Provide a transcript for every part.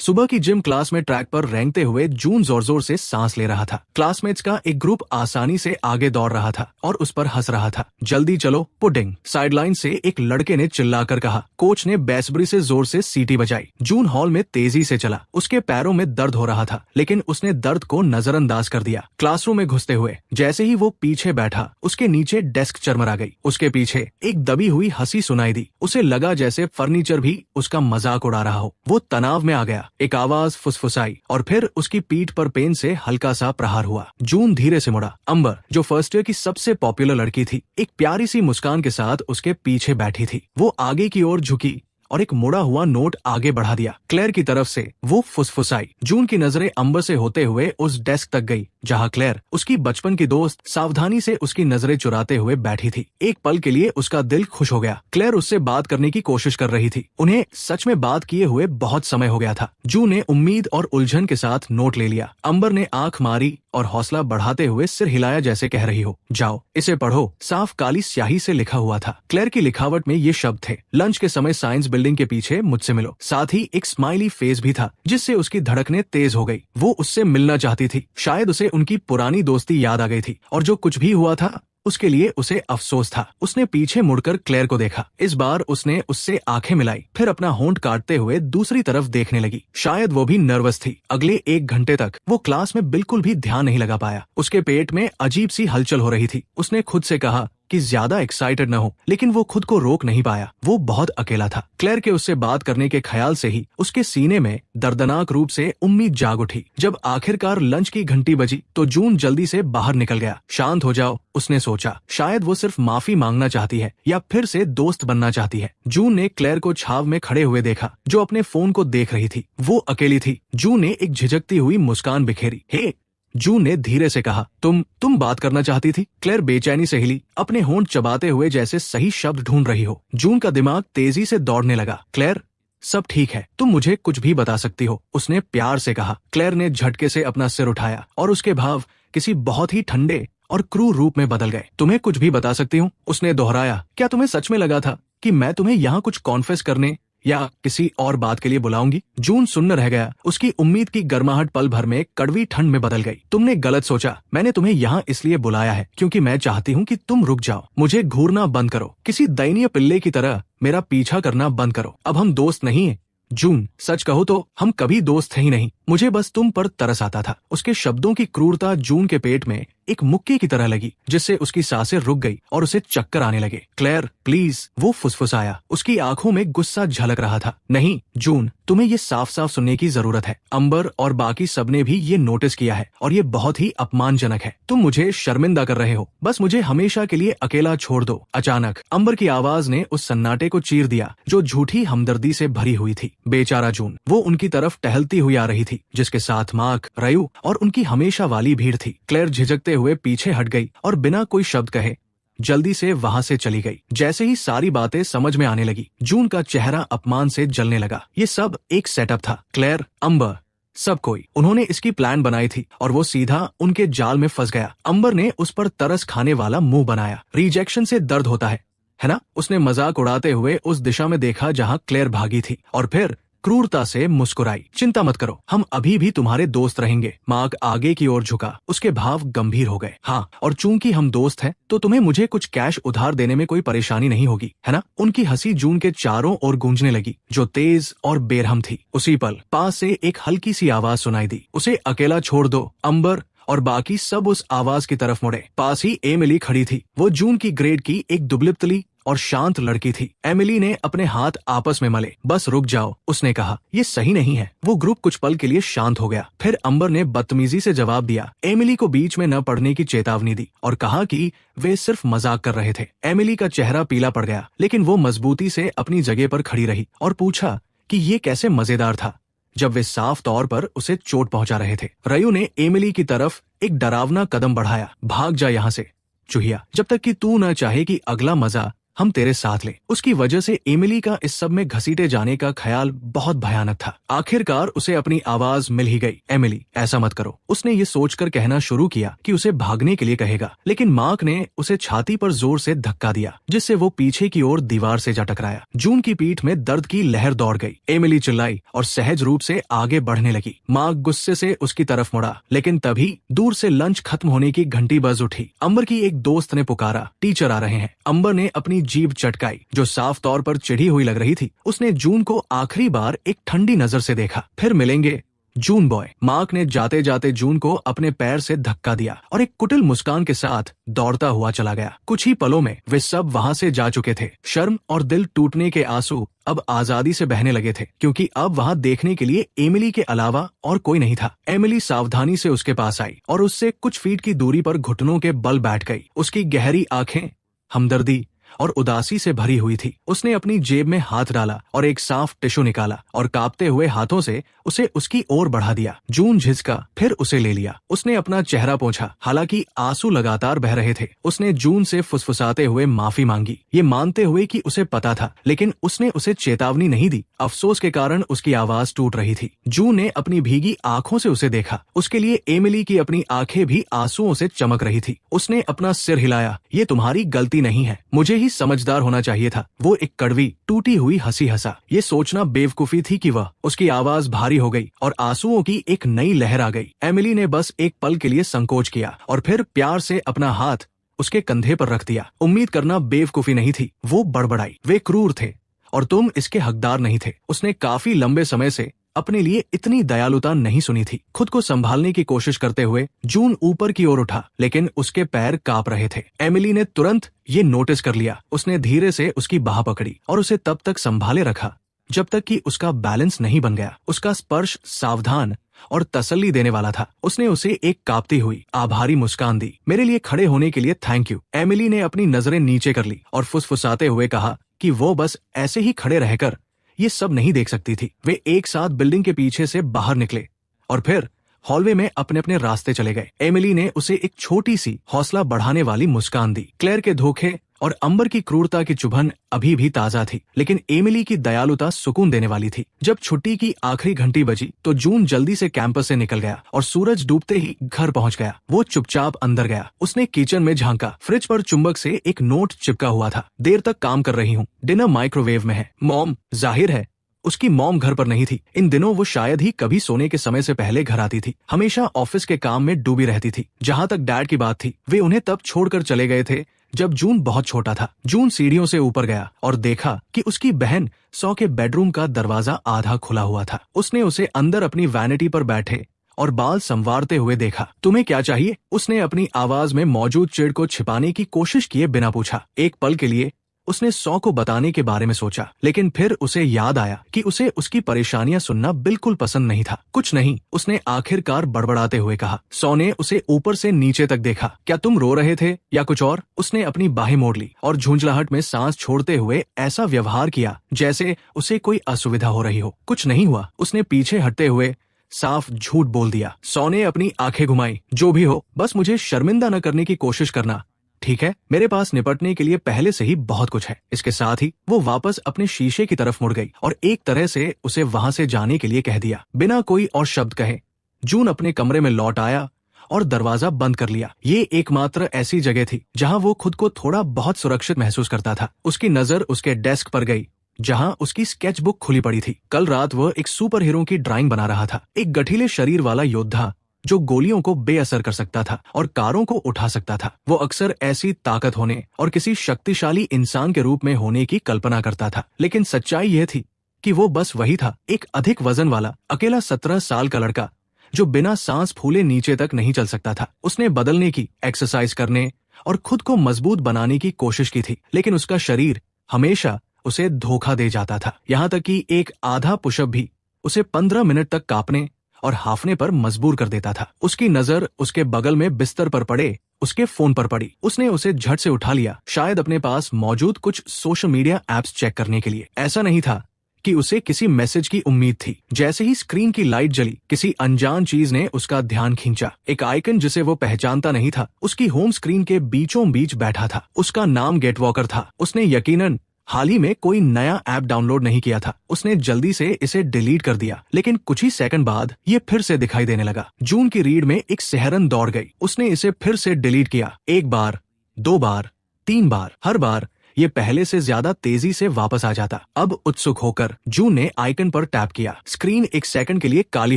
सुबह की gym class में ट्रैक पर रेंगते हुए जून जोर जोर से सांस ले रहा था। क्लासमेट्स का एक ग्रुप आसानी से आगे दौड़ रहा था और उस पर हंस रहा था। जल्दी चलो पुडिंग, साइडलाइन से एक लड़के ने चिल्लाकर कहा। कोच ने बेसब्री से जोर से सीटी बजाई। जून हॉल में तेजी से चला। उसके पैरों में दर्द हो रहा था, लेकिन उसने दर्द को नजरअंदाज कर दिया। क्लासरूम में घुसते हुए जैसे ही वो पीछे बैठा, उसके नीचे डेस्क चरमरा गई। उसके पीछे एक दबी हुई हंसी सुनाई दी। उसे लगा जैसे फर्नीचर भी उसका मजाक उड़ा रहा हो। वो तनाव में आ गया। एक आवाज फुसफुसाई और फिर उसकी पीठ पर पेन से हल्का सा प्रहार हुआ। जून धीरे से मुड़ा। अंबर, जो फर्स्ट ईयर की सबसे पॉपुलर लड़की थी, एक प्यारी सी मुस्कान के साथ उसके पीछे बैठी थी। वो आगे की ओर झुकी और एक मुड़ा हुआ नोट आगे बढ़ा दिया। क्लेयर की तरफ से। वो फुसफुसाई। जून की नजरें अंबर से होते हुए उस डेस्क तक गई जहां क्लेयर, उसकी बचपन की दोस्त, सावधानी से उसकी नजरें चुराते हुए बैठी थी। एक पल के लिए उसका दिल खुश हो गया। क्लेयर उससे बात करने की कोशिश कर रही थी। उन्हें सच में बात किए हुए बहुत समय हो गया था। जून ने उम्मीद और उलझन के साथ नोट ले लिया। अंबर ने आंख मारी और हौसला बढ़ाते हुए सिर हिलाया जैसे कह रही हो, जाओ इसे पढ़ो। साफ काली स्याही से लिखा हुआ था। क्लेयर की लिखावट में ये शब्द थे। लंच के समय साइंस बिल्डिंग के पीछे मुझसे मिलो। साथ ही एक स्माइली फेस भी था जिससे उसकी धड़कनें तेज हो गई। वो उससे मिलना चाहती थी। शायद उसे उनकी पुरानी दोस्ती याद आ गई थी और जो कुछ भी हुआ था उसके लिए उसे अफसोस था। उसने पीछे मुड़कर क्लेयर को देखा। इस बार उसने उससे आंखें मिलाई, फिर अपना होंठ काटते हुए दूसरी तरफ देखने लगी। शायद वो भी नर्वस थी। अगले 1 घंटे तक वो क्लास में बिल्कुल भी ध्यान नहीं लगा पाया। उसके पेट में अजीब सी हलचल हो रही थी। उसने खुद से कहा कि ज्यादा एक्साइटेड न हो, लेकिन वो खुद को रोक नहीं पाया। वो बहुत अकेला था। क्लेयर के उससे बात करने के ख्याल से ही उसके सीने में दर्दनाक रूप से उम्मीद जाग उठी। जब आखिरकार लंच की घंटी बजी तो जून जल्दी से बाहर निकल गया। शांत हो जाओ, उसने सोचा। शायद वो सिर्फ माफी मांगना चाहती है या फिर से दोस्त बनना चाहती है। जून ने क्लेयर को छाव में खड़े हुए देखा, जो अपने फोन को देख रही थी। वो अकेली थी। जून ने एक झिझकती हुई मुस्कान बिखेरी। हे, जून ने धीरे से कहा, तुम बात करना चाहती थी? क्लेयर बेचैनी से हिली, अपने होंठ चबाते हुए जैसे सही शब्द ढूंढ रही हो। जून का दिमाग तेजी से दौड़ने लगा। क्लेयर, सब ठीक है, तुम मुझे कुछ भी बता सकती हो, उसने प्यार से कहा। क्लेयर ने झटके से अपना सिर उठाया और उसके भाव किसी बहुत ही ठंडे और क्रूर रूप में बदल गए। तुम्हें कुछ भी बता सकती हूँ, उसने दोहराया। क्या तुम्हें सच में लगा था कि मैं तुम्हें यहाँ कुछ कॉन्फेस करने या किसी और बात के लिए बुलाऊंगी? जून सुन्न रह गया। उसकी उम्मीद की गर्माहट पल भर में कड़वी ठंड में बदल गई। तुमने गलत सोचा। मैंने तुम्हें यहाँ इसलिए बुलाया है क्योंकि मैं चाहती हूँ कि तुम रुक जाओ। मुझे घूरना बंद करो। किसी दयनीय पिल्ले की तरह मेरा पीछा करना बंद करो। अब हम दोस्त नहीं हैं। जून, सच कहो तो हम कभी दोस्त थे ही नहीं। मुझे बस तुम पर तरस आता था। उसके शब्दों की क्रूरता जून के पेट में एक मुक्के की तरह लगी, जिससे उसकी सांसें रुक गई और उसे चक्कर आने लगे। क्लेयर, प्लीज, वो फुसफुसाया। उसकी आंखों में गुस्सा झलक रहा था। नहीं जून, तुम्हें ये साफ साफ सुनने की जरूरत है। अंबर और बाकी सबने भी ये नोटिस किया है और ये बहुत ही अपमानजनक है। तुम मुझे शर्मिंदा कर रहे हो। बस मुझे हमेशा के लिए अकेला छोड़ दो। अचानक अंबर की आवाज ने उस सन्नाटे को चीर दिया जो झूठी हमदर्दी से भरी हुई थी। बेचारा जून। वो उनकी तरफ टहलती हुई आ रही थी, जिसके साथ मार्क, रयू और उनकी हमेशा वाली भीड़ थी। क्लेयर झिझकते हुए पीछे हट गई और बिना कोई शब्द कहे जल्दी से वहां से चली गई। जैसे ही सारी बातें समझ में आने लगी, जून का चेहरा अपमान से जलने लगा। ये सब एक सेटअप था। क्लेयर, अंबर, सब कोई, उन्होंने इसकी प्लान बनाई थी और वो सीधा उनके जाल में फंस गया। अंबर ने उस पर तरस खाने वाला मुंह बनाया। रिजेक्शन से दर्द होता है ना? उसने मजाक उड़ाते हुए उस दिशा में देखा जहां क्लेयर भागी थी और फिर क्रूरता से मुस्कुराई। चिंता मत करो, हम अभी भी तुम्हारे दोस्त रहेंगे। मार्क आगे की ओर झुका। उसके भाव गंभीर हो गए। हाँ, और चूंकि हम दोस्त हैं तो तुम्हें मुझे कुछ कैश उधार देने में कोई परेशानी नहीं होगी, है ना? उनकी हंसी जून के चारों ओर गूंजने लगी, जो तेज और बेरहम थी। उसी पल पास से एक हल्की सी आवाज सुनाई दी, उसे अकेला छोड़ दो। अंबर और बाकी सब उस आवाज की तरफ मुड़े। पास ही एमिली खड़ी थी। वो जून की ग्रेड की एक दुबलिपतली और शांत लड़की थी। एमिली ने अपने हाथ आपस में मले। बस रुक जाओ, उसने कहा, ये सही नहीं है। वो ग्रुप कुछ पल के लिए शांत हो गया। फिर अंबर ने बदतमीजी से जवाब दिया। एमिली को बीच में न पड़ने की चेतावनी दी और कहा कि वे सिर्फ मजाक कर रहे थे। एमिली का चेहरा पीला पड़ गया, लेकिन वो मजबूती से अपनी जगह पर खड़ी रही और पूछा कि ये कैसे मजेदार था जब वे साफ तौर पर उसे चोट पहुंचा रहे थे। रयू ने एमिली की तरफ एक डरावना कदम बढ़ाया। भाग जा यहाँ से चूहिया, जब तक कि तू न चाहे कि अगला मजा हम तेरे साथ ले। उसकी वजह से एमिली का इस सब में घसीटे जाने का ख्याल बहुत भयानक था। आखिरकार उसे अपनी आवाज मिल ही गई। एमिली, ऐसा मत करो। उसने ये सोचकर कहना शुरू किया कि उसे भागने के लिए कहेगा, लेकिन मार्क ने उसे छाती पर जोर से धक्का दिया, जिससे वो पीछे की ओर दीवार से जा टकराया। जून की पीठ में दर्द की लहर दौड़ गई। एमिली चिल्लाई और सहज रूप से आगे बढ़ने लगी। मार्क गुस्से से उसकी तरफ मुड़ा, लेकिन तभी दूर से लंच खत्म होने की घंटी बज उठी। अंबर की एक दोस्त ने पुकारा, टीचर आ रहे हैं। अंबर ने अपनी जीभ चटकाई, जो साफ तौर पर चिढ़ी हुई लग रही थी। उसने जून को आखिरी बार एक ठंडी नजर से देखा। फिर मिलेंगे जून बॉय। मार्क ने जाते जाते जून को अपने पैर से धक्का दिया और एक कुटिल मुस्कान के साथ दौड़ता हुआ चला गया। कुछ ही पलों में वे सब वहां से जा चुके थे। शर्म और दिल टूटने के आंसू अब आजादी से बहने लगे थे, क्योंकि अब वहां देखने के लिए एमिली के अलावा और कोई नहीं था। एमिली सावधानी से उसके पास आई और उससे कुछ फीट की दूरी पर घुटनों के बल बैठ गई। उसकी गहरी आंखें हमदर्दी और उदासी से भरी हुई थी। उसने अपनी जेब में हाथ डाला और एक साफ टिश्यू निकाला और कांपते हुए हाथों से उसे उसकी ओर बढ़ा दिया। जून झिझका, फिर उसे ले लिया। उसने अपना चेहरा पोंछा, हालांकि आंसू लगातार बह रहे थे। उसने जून से फुसफुसाते हुए माफी मांगी, ये मानते हुए कि उसे पता था, लेकिन उसने उसे चेतावनी नहीं दी। अफसोस के कारण उसकी आवाज टूट रही थी। जून ने अपनी भीगी आंखों से उसे देखा। उसके लिए एमिली की अपनी आंखें भी आंसुओं से चमक रही थी। उसने अपना सिर हिलाया, ये तुम्हारी गलती नहीं है, मुझे ही समझदार होना चाहिए था। वो एक कड़वी टूटी हुई हंसी हंसा। ये सोचना बेवकूफी थी कि वह। उसकी आवाज भारी हो गई और आंसुओं की एक नई लहर आ गई। एमिली ने बस एक पल के लिए संकोच किया और फिर प्यार से अपना हाथ उसके कंधे पर रख दिया। उम्मीद करना बेवकूफी नहीं थी, वो बड़बड़ाई, वे क्रूर थे और तुम इसके हकदार नहीं थे। उसने काफी लंबे समय से अपने लिए इतनी दयालुता नहीं सुनी थी। खुद को संभालने की कोशिश करते हुए जून ऊपर की ओर उठा, लेकिन उसके पैर कांप रहे थे। एमिली ने तुरंत ये नोटिस कर लिया। उसने धीरे से उसकी बाह पकड़ी और उसे तब तक संभाले रखा जब तक कि उसका बैलेंस नहीं बन गया। उसका स्पर्श सावधान और तसल्ली देने वाला था। उसने उसे एक कांपती हुई आभारी मुस्कान दी। मेरे लिए खड़े होने के लिए थैंक यू। एमिली ने अपनी नजरें नीचे कर ली और फुसफुसाते हुए कहा कि वो बस ऐसे ही खड़े रहकर ये सब नहीं देख सकती थी। वे एक साथ बिल्डिंग के पीछे से बाहर निकले और फिर हॉलवे में अपने अपने रास्ते चले गए। एमिली ने उसे एक छोटी सी हौसला बढ़ाने वाली मुस्कान दी। क्लेयर के धोखे और अंबर की क्रूरता की चुभन अभी भी ताजा थी, लेकिन एमिली की दयालुता सुकून देने वाली थी। जब छुट्टी की आखिरी घंटी बजी तो जून जल्दी से कैंपस से निकल गया और सूरज डूबते ही घर पहुंच गया। वो चुपचाप अंदर गया। उसने किचन में झांका। फ्रिज पर चुंबक से एक नोट चिपका हुआ था, देर तक काम कर रही हूँ, डिनर माइक्रोवेव में है। मॉम। जाहिर है उसकी मॉम घर पर नहीं थी। इन दिनों वो शायद ही कभी सोने के समय से पहले घर आती थी। हमेशा ऑफिस के काम में डूबी रहती थी। जहाँ तक डैड की बात थी, वे उन्हें तब छोड़कर चले गए थे जब जून बहुत छोटा था। जून सीढ़ियों से ऊपर गया और देखा कि उसकी बहन सौ के बेडरूम का दरवाजा आधा खुला हुआ था। उसने उसे अंदर अपनी वैनिटी पर बैठे और बाल संवारते हुए देखा। तुम्हें क्या चाहिए? उसने अपनी आवाज में मौजूद चिढ़ को छिपाने की कोशिश किए बिना पूछा। एक पल के लिए उसने सौ को बताने के बारे में सोचा, लेकिन फिर उसे याद आया कि उसे उसकी परेशानियां सुनना बिल्कुल पसंद नहीं था। कुछ नहीं, उसने आखिरकार बड़बड़ाते हुए कहा। सौ ने उसे ऊपर से नीचे तक देखा। क्या तुम रो रहे थे या कुछ और? उसने अपनी बाहें मोड़ ली और झुंझलाहट में सांस छोड़ते हुए ऐसा व्यवहार किया जैसे उसे कोई असुविधा हो रही हो। कुछ नहीं हुआ, उसने पीछे हटते हुए साफ झूठ बोल दिया। सौ ने अपनी आंखें घुमाई। जो भी हो, बस मुझे शर्मिंदा न करने की कोशिश करना, ठीक है? मेरे पास निपटने के लिए पहले से ही बहुत कुछ है। इसके साथ ही वो वापस अपने शीशे की तरफ मुड़ गई और एक तरह से उसे वहां से जाने के लिए कह दिया, बिना कोई और शब्द कहे। जून अपने कमरे में लौट आया और दरवाजा बंद कर लिया। ये एकमात्र ऐसी जगह थी जहां वो खुद को थोड़ा बहुत सुरक्षित महसूस करता था। उसकी नजर उसके डेस्क पर गई जहां उसकी स्केच बुक खुली पड़ी थी। कल रात वह एक सुपर हीरो की ड्राइंग बना रहा था। एक गठीले शरीर वाला योद्धा जो गोलियों को बेअसर कर सकता था और कारों को उठा सकता था। वो अक्सर ऐसी ताकत होने और किसी शक्तिशाली इंसान के रूप में होने की कल्पना करता था, लेकिन सच्चाई यह थी कि वो बस वही था, एक अधिक वजन वाला अकेला 17 साल का लड़का जो बिना सांस फूले नीचे तक नहीं चल सकता था। उसने बदलने की, एक्सरसाइज करने और खुद को मजबूत बनाने की कोशिश की थी, लेकिन उसका शरीर हमेशा उसे धोखा दे जाता था। यहाँ तक कि एक आधा पुशअप भी उसे 15 मिनट तक कांपने और हाफने पर मजबूर कर देता था। उसकी नजर उसके बगल में बिस्तर पर पड़े उसके फोन पर पड़ी। उसने उसे झट से उठा लिया, शायद अपने पास मौजूद कुछ सोशल मीडिया एप्स चेक करने के लिए। ऐसा नहीं था कि उसे किसी मैसेज की उम्मीद थी। जैसे ही स्क्रीन की लाइट जली, किसी अनजान चीज ने उसका ध्यान खींचा। एक आइकन जिसे वो पहचानता नहीं था, उसकी होम स्क्रीन के बीचों बीच बैठा था। उसका नाम गेटवॉकर था। उसने यकीनन हाल ही में कोई नया ऐप डाउनलोड नहीं किया था। उसने जल्दी से इसे डिलीट कर दिया, लेकिन कुछ ही सेकंड बाद ये फिर से दिखाई देने लगा। जून की रीढ़ में एक सिहरन दौड़ गई। उसने इसे फिर से डिलीट किया, 1 बार, 2 बार, 3 बार। हर बार ये पहले से ज्यादा तेजी से वापस आ जाता। अब उत्सुक होकर जून ने आइकन पर टैप किया। स्क्रीन एक सेकंड के लिए काली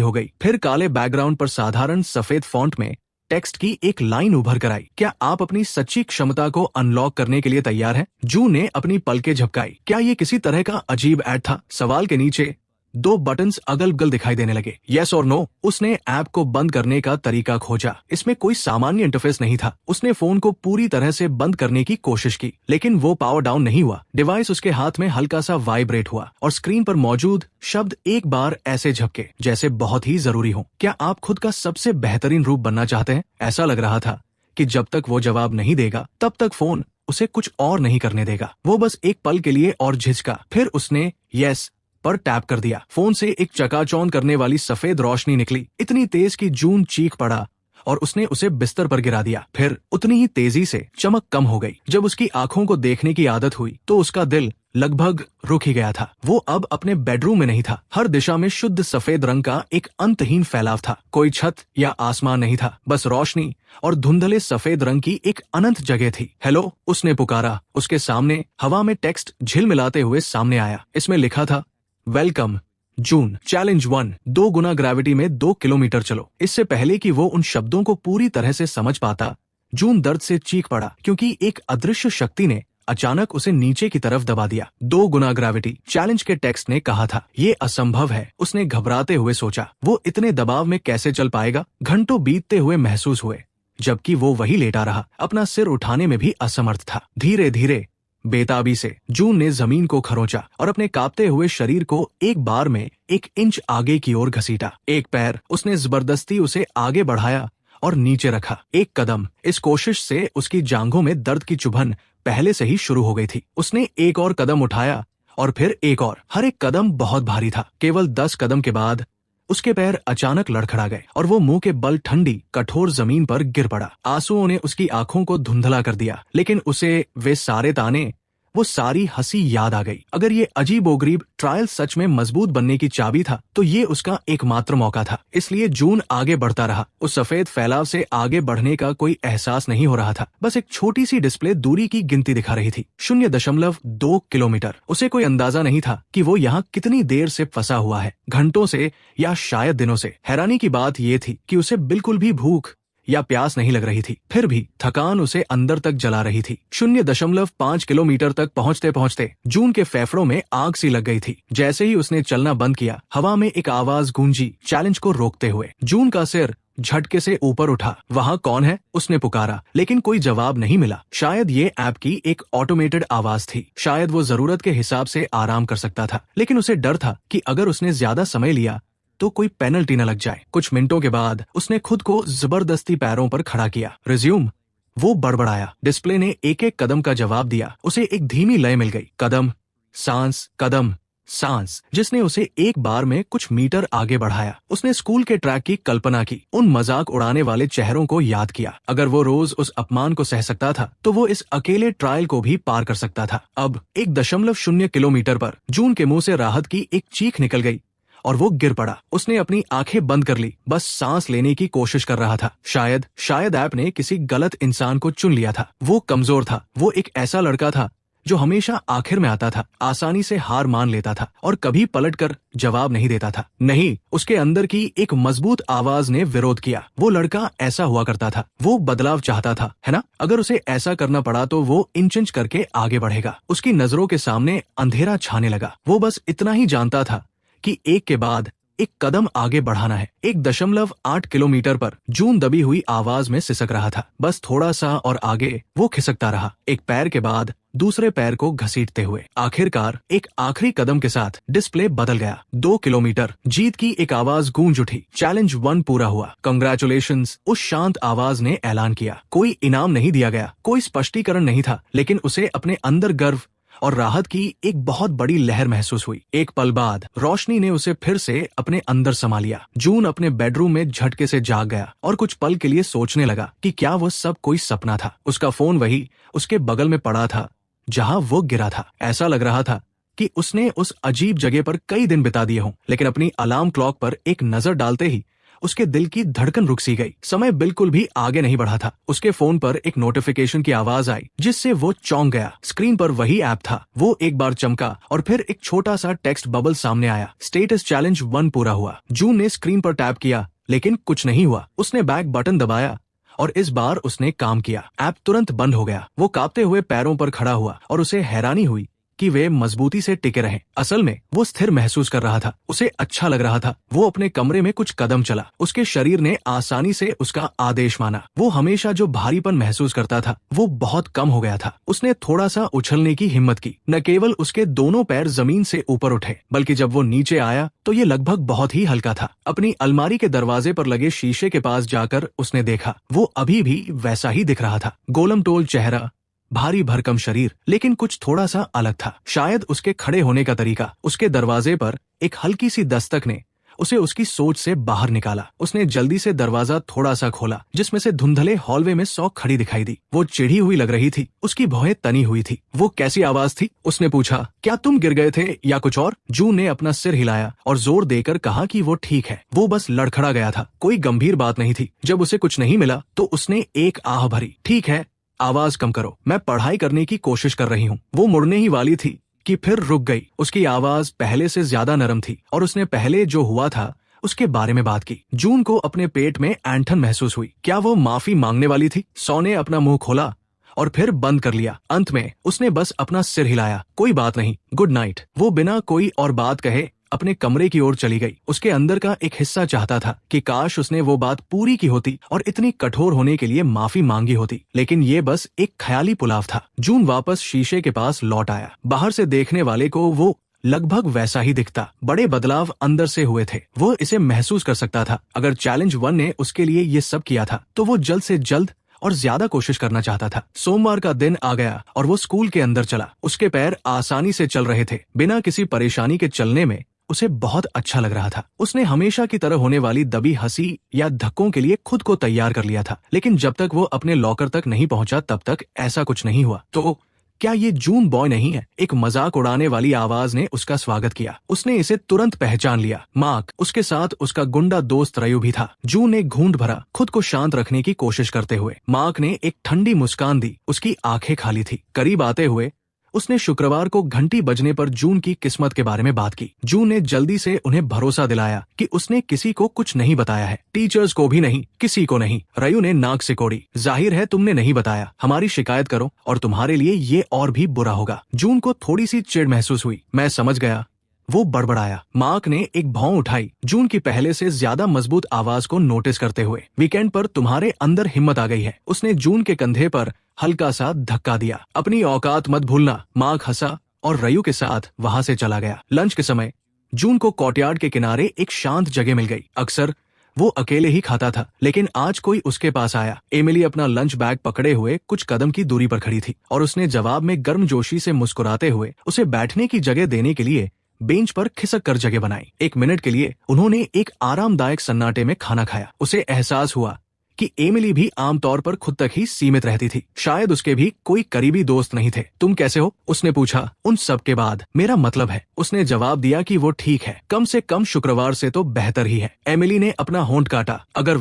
हो गई, फिर काले बैकग्राउंड पर साधारण सफेद फॉन्ट में टेक्स्ट की एक लाइन उभर कर आई। क्या आप अपनी सच्ची क्षमता को अनलॉक करने के लिए तैयार हैं? जून ने अपनी पलकें झपकाई। क्या ये किसी तरह का अजीब ऐड था? सवाल के नीचे 2 बटन्स अगल बगल दिखाई देने लगे, यस और नो। उसने ऐप को बंद करने का तरीका खोजा। इसमें कोई सामान्य इंटरफेस नहीं था। उसने फोन को पूरी तरह से बंद करने की कोशिश की, लेकिन वो पावर डाउन नहीं हुआ। डिवाइस उसके हाथ में हल्का सा वाइब्रेट हुआ और स्क्रीन पर मौजूद शब्द एक बार ऐसे झपके जैसे बहुत ही जरूरी हो। क्या आप खुद का सबसे बेहतरीन रूप बनना चाहते हैं? ऐसा लग रहा था कि जब तक वो जवाब नहीं देगा, तब तक फोन उसे कुछ और नहीं करने देगा। वो बस एक पल के लिए और झिझका, फिर उसने यस पर टैप कर दिया। फोन से एक चकाचौंध करने वाली सफेद रोशनी निकली, इतनी तेज कि जून चीख पड़ा और उसने उसे बिस्तर पर गिरा दिया। फिर उतनी ही तेजी से चमक कम हो गई। जब उसकी आंखों को देखने की आदत हुई तो उसका दिल लगभग रुक ही गया था। वो अब अपने बेडरूम में नहीं था। हर दिशा में शुद्ध सफेद रंग का एक अंतहीन फैलाव था। कोई छत या आसमान नहीं था, बस रोशनी और धुंधले सफेद रंग की एक अनंत जगह थी। हेलो, उसने पुकारा। उसके सामने हवा में टेक्स्ट झिलमिलाते हुए सामने आया। इसमें लिखा था, वेलकम जून, चैलेंज 1, 2 गुना ग्रेविटी में 2 किलोमीटर चलो। इससे पहले कि वो उन शब्दों को पूरी तरह से समझ पाता, जून दर्द से चीख पड़ा, क्योंकि एक अदृश्य शक्ति ने अचानक उसे नीचे की तरफ दबा दिया। 2 गुना ग्रेविटी, चैलेंज के टेक्स्ट ने कहा था। ये असंभव है, उसने घबराते हुए सोचा। वो इतने दबाव में कैसे चल पाएगा? घंटों बीतते हुए महसूस हुए, जबकि वो वही लेटा रहा, अपना सिर उठाने में भी असमर्थ था। धीरे धीरे बेताबी से जून ने जमीन को खरोंचा और अपने कांपते हुए शरीर को एक बार में 1 इंच आगे की ओर घसीटा। एक पैर उसने जबरदस्ती उसे आगे बढ़ाया और नीचे रखा। एक कदम, इस कोशिश से उसकी जांघों में दर्द की चुभन पहले से ही शुरू हो गई थी। उसने एक और कदम उठाया और फिर एक और। हर एक कदम बहुत भारी था। केवल 10 कदम के बाद उसके पैर अचानक लड़खड़ा गए और वो मुंह के बल ठंडी कठोर जमीन पर गिर पड़ा। आंसुओं ने उसकी आंखों को धुंधला कर दिया, लेकिन उसे वे सारे ताने, वो सारी हंसी याद आ गई। अगर ये अजीबोगरीब ट्रायल सच में मजबूत बनने की चाबी था, तो ये उसका एकमात्र मौका था। इसलिए जून आगे बढ़ता रहा। उस सफेद फैलाव से आगे बढ़ने का कोई एहसास नहीं हो रहा था। बस एक छोटी सी डिस्प्ले दूरी की गिनती दिखा रही थी, 0.2 किलोमीटर। उसे कोई अंदाजा नहीं था कि वो यहाँ कितनी देर से फंसा हुआ है, घंटों से या शायद दिनों से। हैरानी की बात ये थी कि उसे बिल्कुल भी भूख या प्यास नहीं लग रही थी, फिर भी थकान उसे अंदर तक जला रही थी। 0.5 किलोमीटर तक पहुंचते पहुंचते जून के फेफड़ों में आग सी लग गई थी। जैसे ही उसने चलना बंद किया, हवा में एक आवाज गूंजी, चैलेंज को रोकते हुए। जून का सिर झटके से ऊपर उठा। वहाँ कौन है? उसने पुकारा, लेकिन कोई जवाब नहीं मिला। शायद ये ऐप की एक ऑटोमेटेड आवाज थी। शायद वो जरूरत के हिसाब से आराम कर सकता था, लेकिन उसे डर था कि अगर उसने ज्यादा समय लिया तो कोई पेनल्टी न लग जाए। कुछ मिनटों के बाद उसने खुद को जबरदस्ती पैरों पर खड़ा किया। रिज्यूम, वो बड़बड़ाया। डिस्प्ले ने एक एक कदम का जवाब दिया। उसे एक धीमी लय मिल गई, कदम सांस कदम सांस, जिसने उसे एक बार में कुछ मीटर आगे बढ़ाया। उसने स्कूल के ट्रैक की कल्पना की, उन मजाक उड़ाने वाले चेहरों को याद किया। अगर वो रोज उस अपमान को सह सकता था, तो वो इस अकेले ट्रायल को भी पार कर सकता था। अब 1.0 किलोमीटर पर जून के मुंह से राहत की एक चीख निकल गई और वो गिर पड़ा। उसने अपनी आंखें बंद कर ली, बस सांस लेने की कोशिश कर रहा था। शायद ऐप ने किसी गलत इंसान को चुन लिया था। वो कमजोर था। वो एक ऐसा लड़का था जो हमेशा आखिर में आता था, आसानी से हार मान लेता था और कभी पलटकर जवाब नहीं देता था। नहीं, उसके अंदर की एक मजबूत आवाज ने विरोध किया। वो लड़का ऐसा हुआ करता था। वो बदलाव चाहता था, है ना? अगर उसे ऐसा करना पड़ा तो वो इंच इंच करके आगे बढ़ेगा। उसकी नजरों के सामने अंधेरा छाने लगा। वो बस इतना ही जानता था कि एक के बाद एक कदम आगे बढ़ाना है। 1.8 किलोमीटर पर जून दबी हुई आवाज में सिसक रहा था। बस थोड़ा सा और आगे वो खिसकता रहा, एक पैर के बाद दूसरे पैर को घसीटते हुए। आखिरकार एक आखिरी कदम के साथ डिस्प्ले बदल गया। 2 किलोमीटर। जीत की एक आवाज गूंज उठी। चैलेंज 1 पूरा हुआ। कंग्रेचुलेशंस, उस शांत आवाज ने ऐलान किया। कोई इनाम नहीं दिया गया, कोई स्पष्टीकरण नहीं था, लेकिन उसे अपने अंदर गर्व और राहत की एक बहुत बड़ी लहर महसूस हुई। एक पल बाद रोशनी ने उसे फिर से अपने अंदर समा लिया। जून अपने बेडरूम में झटके से जाग गया और कुछ पल के लिए सोचने लगा कि क्या वो सब कोई सपना था। उसका फोन वही उसके बगल में पड़ा था जहां वो गिरा था। ऐसा लग रहा था कि उसने उस अजीब जगह पर कई दिन बिता दिए हों। लेकिन अपनी अलार्म क्लॉक पर एक नजर डालते ही उसके दिल की धड़कन रुक सी गई। समय बिल्कुल भी आगे नहीं बढ़ा था। उसके फोन पर एक नोटिफिकेशन की आवाज आई जिससे वो चौंक गया। स्क्रीन पर वही ऐप था। वो एक बार चमका और फिर एक छोटा सा टेक्स्ट बबल सामने आया। स्टेटस चैलेंज 1 पूरा हुआ। जून ने स्क्रीन पर टैप किया लेकिन कुछ नहीं हुआ। उसने बैक बटन दबाया और इस बार उसने काम किया। ऐप तुरंत बंद हो गया। वो कांपते हुए पैरों पर खड़ा हुआ और उसे हैरानी हुई कि वे मजबूती से टिके रहे। असल में वो स्थिर महसूस कर रहा था। उसे अच्छा लग रहा था। वो अपने कमरे में कुछ कदम चला। उसके शरीर ने आसानी से उसका आदेश माना। वो हमेशा जो भारीपन महसूस करता था वो बहुत कम हो गया था। उसने थोड़ा सा उछलने की हिम्मत की। न केवल उसके दोनों पैर जमीन से ऊपर उठे बल्कि जब वो नीचे आया तो ये लगभग बहुत ही हल्का था। अपनी अलमारी के दरवाजे पर लगे शीशे के पास जाकर उसने देखा वो अभी भी वैसा ही दिख रहा था। गोलमटोल चेहरा, भारी भरकम शरीर, लेकिन कुछ थोड़ा सा अलग था। शायद उसके खड़े होने का तरीका। उसके दरवाजे पर एक हल्की सी दस्तक ने उसे उसकी सोच से बाहर निकाला। उसने जल्दी से दरवाजा थोड़ा सा खोला जिसमें से धुंधले हॉलवे में सौ खड़ी दिखाई दी। वो चिढ़ी हुई लग रही थी। उसकी भौहें तनी हुई थी। वो कैसी आवाज थी? उसने पूछा। क्या तुम गिर गए थे या कुछ और? जून ने अपना सिर हिलाया और जोर देकर कहा कि वो ठीक है। वो बस लड़खड़ा गया था। कोई गंभीर बात नहीं थी। जब उसे कुछ नहीं मिला तो उसने एक आह भरी। ठीक है, आवाज कम करो, मैं पढ़ाई करने की कोशिश कर रही हूँ। वो मुड़ने ही वाली थी कि फिर रुक गई। उसकी आवाज पहले से ज्यादा नरम थी और उसने पहले जो हुआ था उसके बारे में बात की। जून को अपने पेट में ऐंठन महसूस हुई। क्या वो माफी मांगने वाली थी? सौ ने अपना मुंह खोला और फिर बंद कर लिया। अंत में उसने बस अपना सिर हिलाया। कोई बात नहीं, गुड नाइट। वो बिना कोई और बात कहे अपने कमरे की ओर चली गई। उसके अंदर का एक हिस्सा चाहता था कि काश उसने वो बात पूरी की होती और इतनी कठोर होने के लिए माफी मांगी होती, लेकिन ये बस एक ख्याली पुलाव था। जून वापस शीशे के पास लौट आया। बाहर से देखने वाले को वो लगभग वैसा ही दिखता। बड़े बदलाव अंदर से हुए थे। वो इसे महसूस कर सकता था। अगर चैलेंज 1 ने उसके लिए ये सब किया था तो वो जल्द से जल्द और ज्यादा कोशिश करना चाहता था। सोमवार का दिन आ गया और वो स्कूल के अंदर चला। उसके पैर आसानी से चल रहे थे। बिना किसी परेशानी के चलने में उसे बहुत अच्छा लग रहा था। उसने हमेशा की तरह होने वाली दबी हंसी या धक्कों के लिए खुद को तैयार कर लिया था। लेकिन जब तक वो अपने लॉकर तक नहीं पहुंचा तब तक ऐसा कुछ नहीं हुआ। तो क्या ये जून बॉय नहीं है? एक मजाक उड़ाने वाली आवाज ने उसका स्वागत किया। उसने इसे तुरंत पहचान लिया। मार्क, उसके साथ उसका गुंडा दोस्त रयू भी था। जून ने घूंट भरा, खुद को शांत रखने की कोशिश करते हुए। मार्क ने एक ठंडी मुस्कान दी। उसकी आंखें खाली थी। करीब आते हुए उसने शुक्रवार को घंटी बजने पर जून की किस्मत के बारे में बात की। जून ने जल्दी से उन्हें भरोसा दिलाया कि उसने किसी को कुछ नहीं बताया है, टीचर्स को भी नहीं, किसी को नहीं। रयू ने नाक सिकोड़ी। जाहिर है तुमने नहीं बताया। हमारी शिकायत करो और तुम्हारे लिए ये और भी बुरा होगा। जून को थोड़ी सी चिढ़ महसूस हुई। मैं समझ गया, वो बड़बड़ाया। मार्क ने एक भौं उठाई, जून की पहले से ज्यादा मजबूत आवाज को नोटिस करते हुए। वीकेंड पर तुम्हारे अंदर हिम्मत आ गई है। उसने जून के कंधे पर हल्का सा धक्का दिया। अपनी औकात मत भूलना। मार्क हंसा और रयू के साथ वहां से चला गया। लंच के समय जून को कोर्टयार्ड के किनारे एक शांत जगह मिल गई। अक्सर वो अकेले ही खाता था, लेकिन आज कोई उसके पास आया। एमिली अपना लंच बैग पकड़े हुए कुछ कदम की दूरी पर खड़ी थी और उसने जवाब में गर्मजोशी से मुस्कुराते हुए उसे बैठने की जगह देने के लिए बेंच पर खिसक कर जगह बनाई। 1 मिनट के लिए उन्होंने एक आरामदायक सन्नाटे में खाना खाया। उसे एहसास हुआ कि एमिली भी आमतौर पर खुद तक ही सीमित रहती थी। शायद उसके भी कोई करीबी दोस्त नहीं थे। तुम कैसे हो? उसने पूछा। उन सब के बाद मेरा मतलब है, उसने जवाब दिया कि वो ठीक है, कम से कम शुक्रवार से तो बेहतर ही है। एमिली ने अपना होंठ काटा। अगर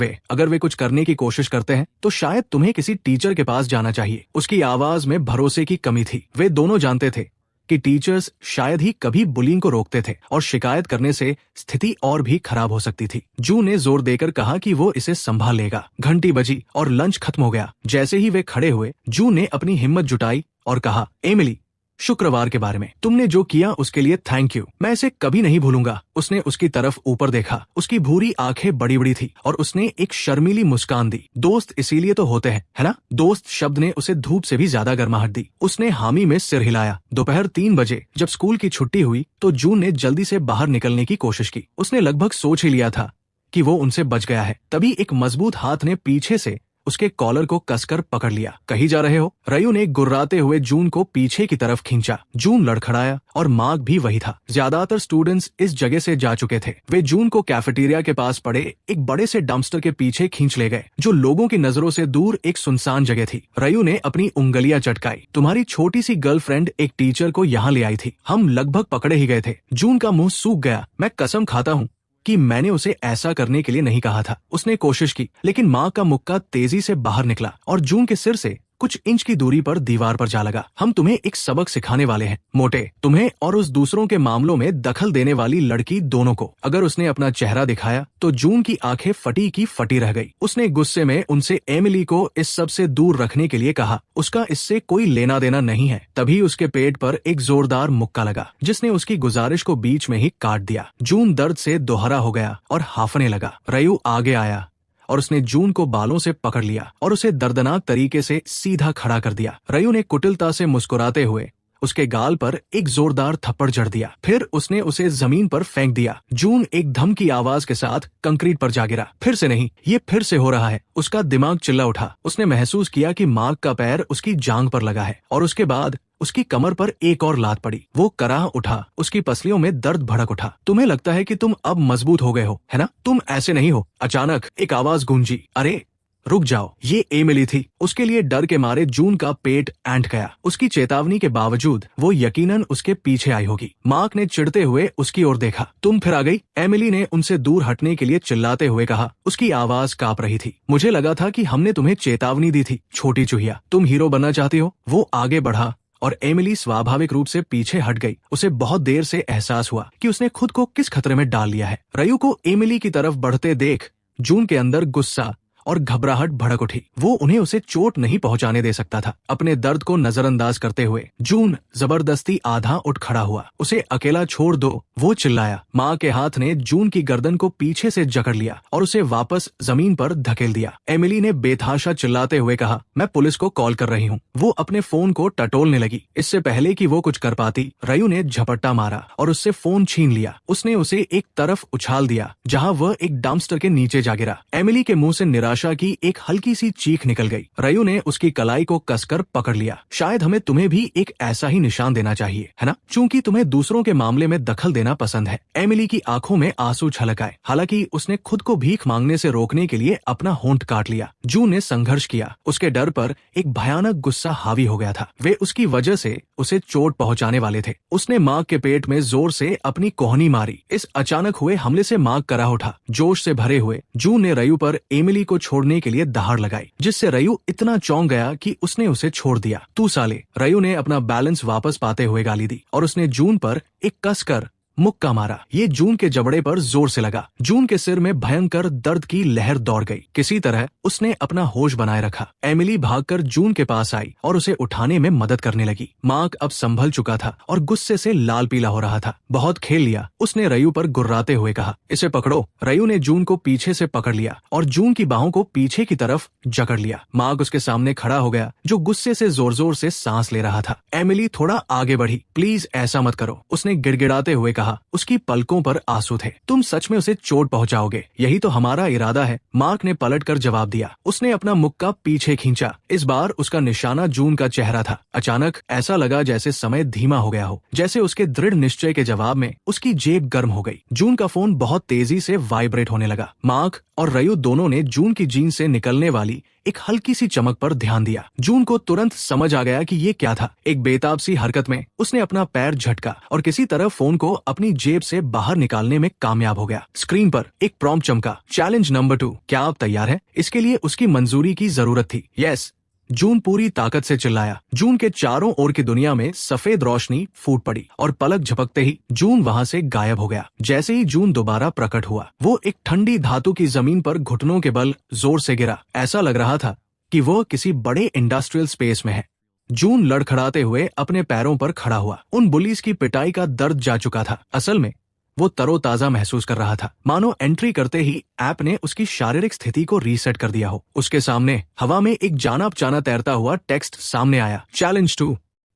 वे कुछ करने की कोशिश करते हैं तो शायद तुम्हें किसी टीचर के पास जाना चाहिए। उसकी आवाज में भरोसे की कमी थी। वे दोनों जानते थे कि टीचर्स शायद ही कभी बुलिंग को रोकते थे और शिकायत करने से स्थिति और भी खराब हो सकती थी। जू ने जोर देकर कहा कि वो इसे संभाल लेगा। घंटी बजी और लंच खत्म हो गया। जैसे ही वे खड़े हुए, जू ने अपनी हिम्मत जुटाई और कहा, एमिली, शुक्रवार के बारे में तुमने जो किया उसके लिए थैंक यू। मैं इसे कभी नहीं भूलूंगा। उसने उसकी तरफ ऊपर देखा। उसकी भूरी आंखें बड़ी बड़ी थी और उसने एक शर्मीली मुस्कान दी। दोस्त इसीलिए तो होते हैं, है ना? दोस्त शब्द ने उसे धूप से भी ज्यादा गर्माहट दी। उसने हामी में सिर हिलाया। दोपहर 3 बजे जब स्कूल की छुट्टी हुई तो जून ने जल्दी से बाहर निकलने की कोशिश की। उसने लगभग सोच ही लिया था कि वो उनसे बच गया है। तभी एक मजबूत हाथ ने पीछे से उसके कॉलर को कसकर पकड़ लिया। कहीं जा रहे हो? रयू ने गुर्राते हुए जून को पीछे की तरफ खींचा। जून लड़खड़ाया और मार्क भी वही था। ज्यादातर स्टूडेंट्स इस जगह से जा चुके थे। वे जून को कैफेटेरिया के पास पड़े एक बड़े से डंपस्टर के पीछे खींच ले गए, जो लोगों की नजरों से दूर एक सुनसान जगह थी। रयू ने अपनी उंगलियां चटकाई। तुम्हारी छोटी सी गर्लफ्रेंड एक टीचर को यहाँ ले आई थी। हम लगभग पकड़े ही गए थे। जून का मुंह सूख गया। मैं कसम खाता हूँ कि मैंने उसे ऐसा करने के लिए नहीं कहा था। उसने कोशिश की, लेकिन माँ का मुक्का तेजी से बाहर निकला और जून के सिर से कुछ इंच की दूरी पर दीवार पर जा लगा। हम तुम्हें एक सबक सिखाने वाले हैं, मोटे, तुम्हें और उस दूसरों के मामलों में दखल देने वाली लड़की दोनों को। अगर उसने अपना चेहरा दिखाया तो जून की आंखें फटी की फटी रह गई। उसने गुस्से में उनसे एमिली को इस सब से दूर रखने के लिए कहा। उसका इससे कोई लेना देना नहीं है। तभी उसके पेट पर एक जोरदार मुक्का लगा, जिसने उसकी गुजारिश को बीच में ही काट दिया। जून दर्द से दोहरा हो गया और हांफने लगा। रयू आगे आया और उसने जून को बालों से पकड़ लिया और उसे दर्दनाक तरीके से सीधा खड़ा कर दिया। रयू ने कुटिलता से मुस्कुराते हुए उसके गाल पर एक जोरदार थप्पड़ जड़ दिया। फिर उसने उसे जमीन पर फेंक दिया। जून एक धम की आवाज के साथ कंक्रीट पर जा गिरा। फिर से नहीं, ये फिर से हो रहा है। उसका दिमाग चिल्ला उठा। उसने महसूस किया कि मार्क का पैर उसकी जांघ पर लगा है और उसके बाद उसकी कमर पर एक और लात पड़ी। वो कराह उठा। उसकी पसलियों में दर्द भड़क उठा। तुम्हें लगता है कि तुम अब मजबूत हो गए हो, है ना? तुम ऐसे नहीं हो। अचानक एक आवाज गूंजी, अरे रुक जाओ। ये एमिली थी। उसके लिए डर के मारे जून का पेट ऐंठ गया। उसकी चेतावनी के बावजूद वो यकीनन उसके पीछे आई होगी। मार्क ने चिढ़ते हुए उसकी ओर देखा। तुम फिर आ गई? एमिली ने उनसे दूर हटने के लिए चिल्लाते हुए कहा। उसकी आवाज कांप रही थी। मुझे लगा था कि हमने तुम्हें चेतावनी दी थी, छोटी चूहिया। तुम हीरो बनना चाहती हो? वो आगे बढ़ा और एमिली स्वाभाविक रूप से पीछे हट गई। उसे बहुत देर से एहसास हुआ कि उसने खुद को किस खतरे में डाल लिया है। रयू को एमिली की तरफ बढ़ते देख जून के अंदर गुस्सा और घबराहट भड़क उठी। वो उन्हें उसे चोट नहीं पहुंचाने दे सकता था। अपने दर्द को नजरअंदाज करते हुए जून जबरदस्ती आधा उठ खड़ा हुआ। उसे अकेला छोड़ दो, वो चिल्लाया। माँ के हाथ ने जून की गर्दन को पीछे से जकड़ लिया और उसे वापस जमीन पर धकेल दिया। एमिली ने बेतहाशा चिल्लाते हुए कहा, मैं पुलिस को कॉल कर रही हूँ। वो अपने फोन को टटोलने लगी। इससे पहले कि वो कुछ कर पाती, रयू ने झपट्टा मारा और उससे फोन छीन लिया। उसने उसे एक तरफ उछाल दिया जहाँ वह एक डंपस्टर के नीचे जा गिरा। एमिली के मुंह से निराशा की एक हल्की सी चीख निकल गई। रयू ने उसकी कलाई को कसकर पकड़ लिया। शायद हमें तुम्हें भी एक ऐसा ही निशान देना चाहिए, है ना? क्योंकि तुम्हें दूसरों के मामले में दखल देना पसंद है। एमिली की आंखों में आंसू छलक आए। हालांकि उसने खुद को भीख मांगने से रोकने के लिए अपना होंठ काट लिया। जून ने संघर्ष किया। उसके डर पर एक भयानक गुस्सा हावी हो गया था। वे उसकी वजह से उसे चोट पहुंचाने वाले थे। उसने मार्क के पेट में जोर से अपनी कोहनी मारी। इस अचानक हुए हमले से मार्क कराह उठा। जोश से भरे हुए जून ने रयू पर एमिली को छोड़ने के लिए दहाड़ लगाई, जिससे रयू इतना चौंक गया कि उसने उसे छोड़ दिया। तू साले! रयू ने अपना बैलेंस वापस पाते हुए गाली दी और उसने जून पर एक कसकर मुक्का मारा। ये जून के जबड़े पर जोर से लगा। जून के सिर में भयंकर दर्द की लहर दौड़ गई। किसी तरह उसने अपना होश बनाए रखा। एमिली भागकर जून के पास आई और उसे उठाने में मदद करने लगी। मार्क अब संभल चुका था और गुस्से से लाल पीला हो रहा था। बहुत खेल लिया, उसने रयू पर गुर्राते हुए कहा। इसे पकड़ो। रयू ने जून को पीछे से पकड़ लिया और जून की बाहों को पीछे की तरफ जकड़ लिया। मार्क उसके सामने खड़ा हो गया, जो गुस्से से जोर जोर से सांस ले रहा था। एमिली थोड़ा आगे बढ़ी। प्लीज ऐसा मत करो, उसने गिड़गिड़ाते हुए कहा। उसकी पलकों पर आंसू थे। तुम सच में उसे चोट पहुंचाओगे, यही तो हमारा इरादा है, मार्क ने पलटकर जवाब दिया। उसने अपना मुक्का पीछे खींचा। इस बार उसका निशाना जून का चेहरा था। अचानक ऐसा लगा जैसे समय धीमा हो गया हो, जैसे उसके दृढ़ निश्चय के जवाब में उसकी जेब गर्म हो गई। जून का फोन बहुत तेजी से वाइब्रेट होने लगा। मार्क और रयू दोनों ने जून की जीन्स से निकलने वाली एक हल्की सी चमक पर ध्यान दिया। जून को तुरंत समझ आ गया कि ये क्या था। एक बेताब सी हरकत में उसने अपना पैर झटका और किसी तरह फोन को अपनी जेब से बाहर निकालने में कामयाब हो गया। स्क्रीन पर एक प्रॉम्प्ट चमका, चैलेंज नंबर 2, क्या आप तैयार हैं? इसके लिए उसकी मंजूरी की जरूरत थी। यस, जून पूरी ताकत से चिल्लाया। जून के चारों ओर की दुनिया में सफेद रोशनी फूट पड़ी और पलक झपकते ही जून वहां से गायब हो गया। जैसे ही जून दोबारा प्रकट हुआ, वो एक ठंडी धातु की जमीन पर घुटनों के बल जोर से गिरा। ऐसा लग रहा था कि वो किसी बड़े इंडस्ट्रियल स्पेस में है। जून लड़खड़ाते हुए अपने पैरों पर खड़ा हुआ। उन बुलीज की पिटाई का दर्द जा चुका था। असल में वो तरोताजा महसूस कर रहा था, मानो एंट्री करते ही ऐप ने उसकी शारीरिक स्थिति को रीसेट कर दिया हो। उसके सामने हवा में एक जाना पहचाना तैरता हुआ टेक्स्ट सामने आया, चैलेंज 2,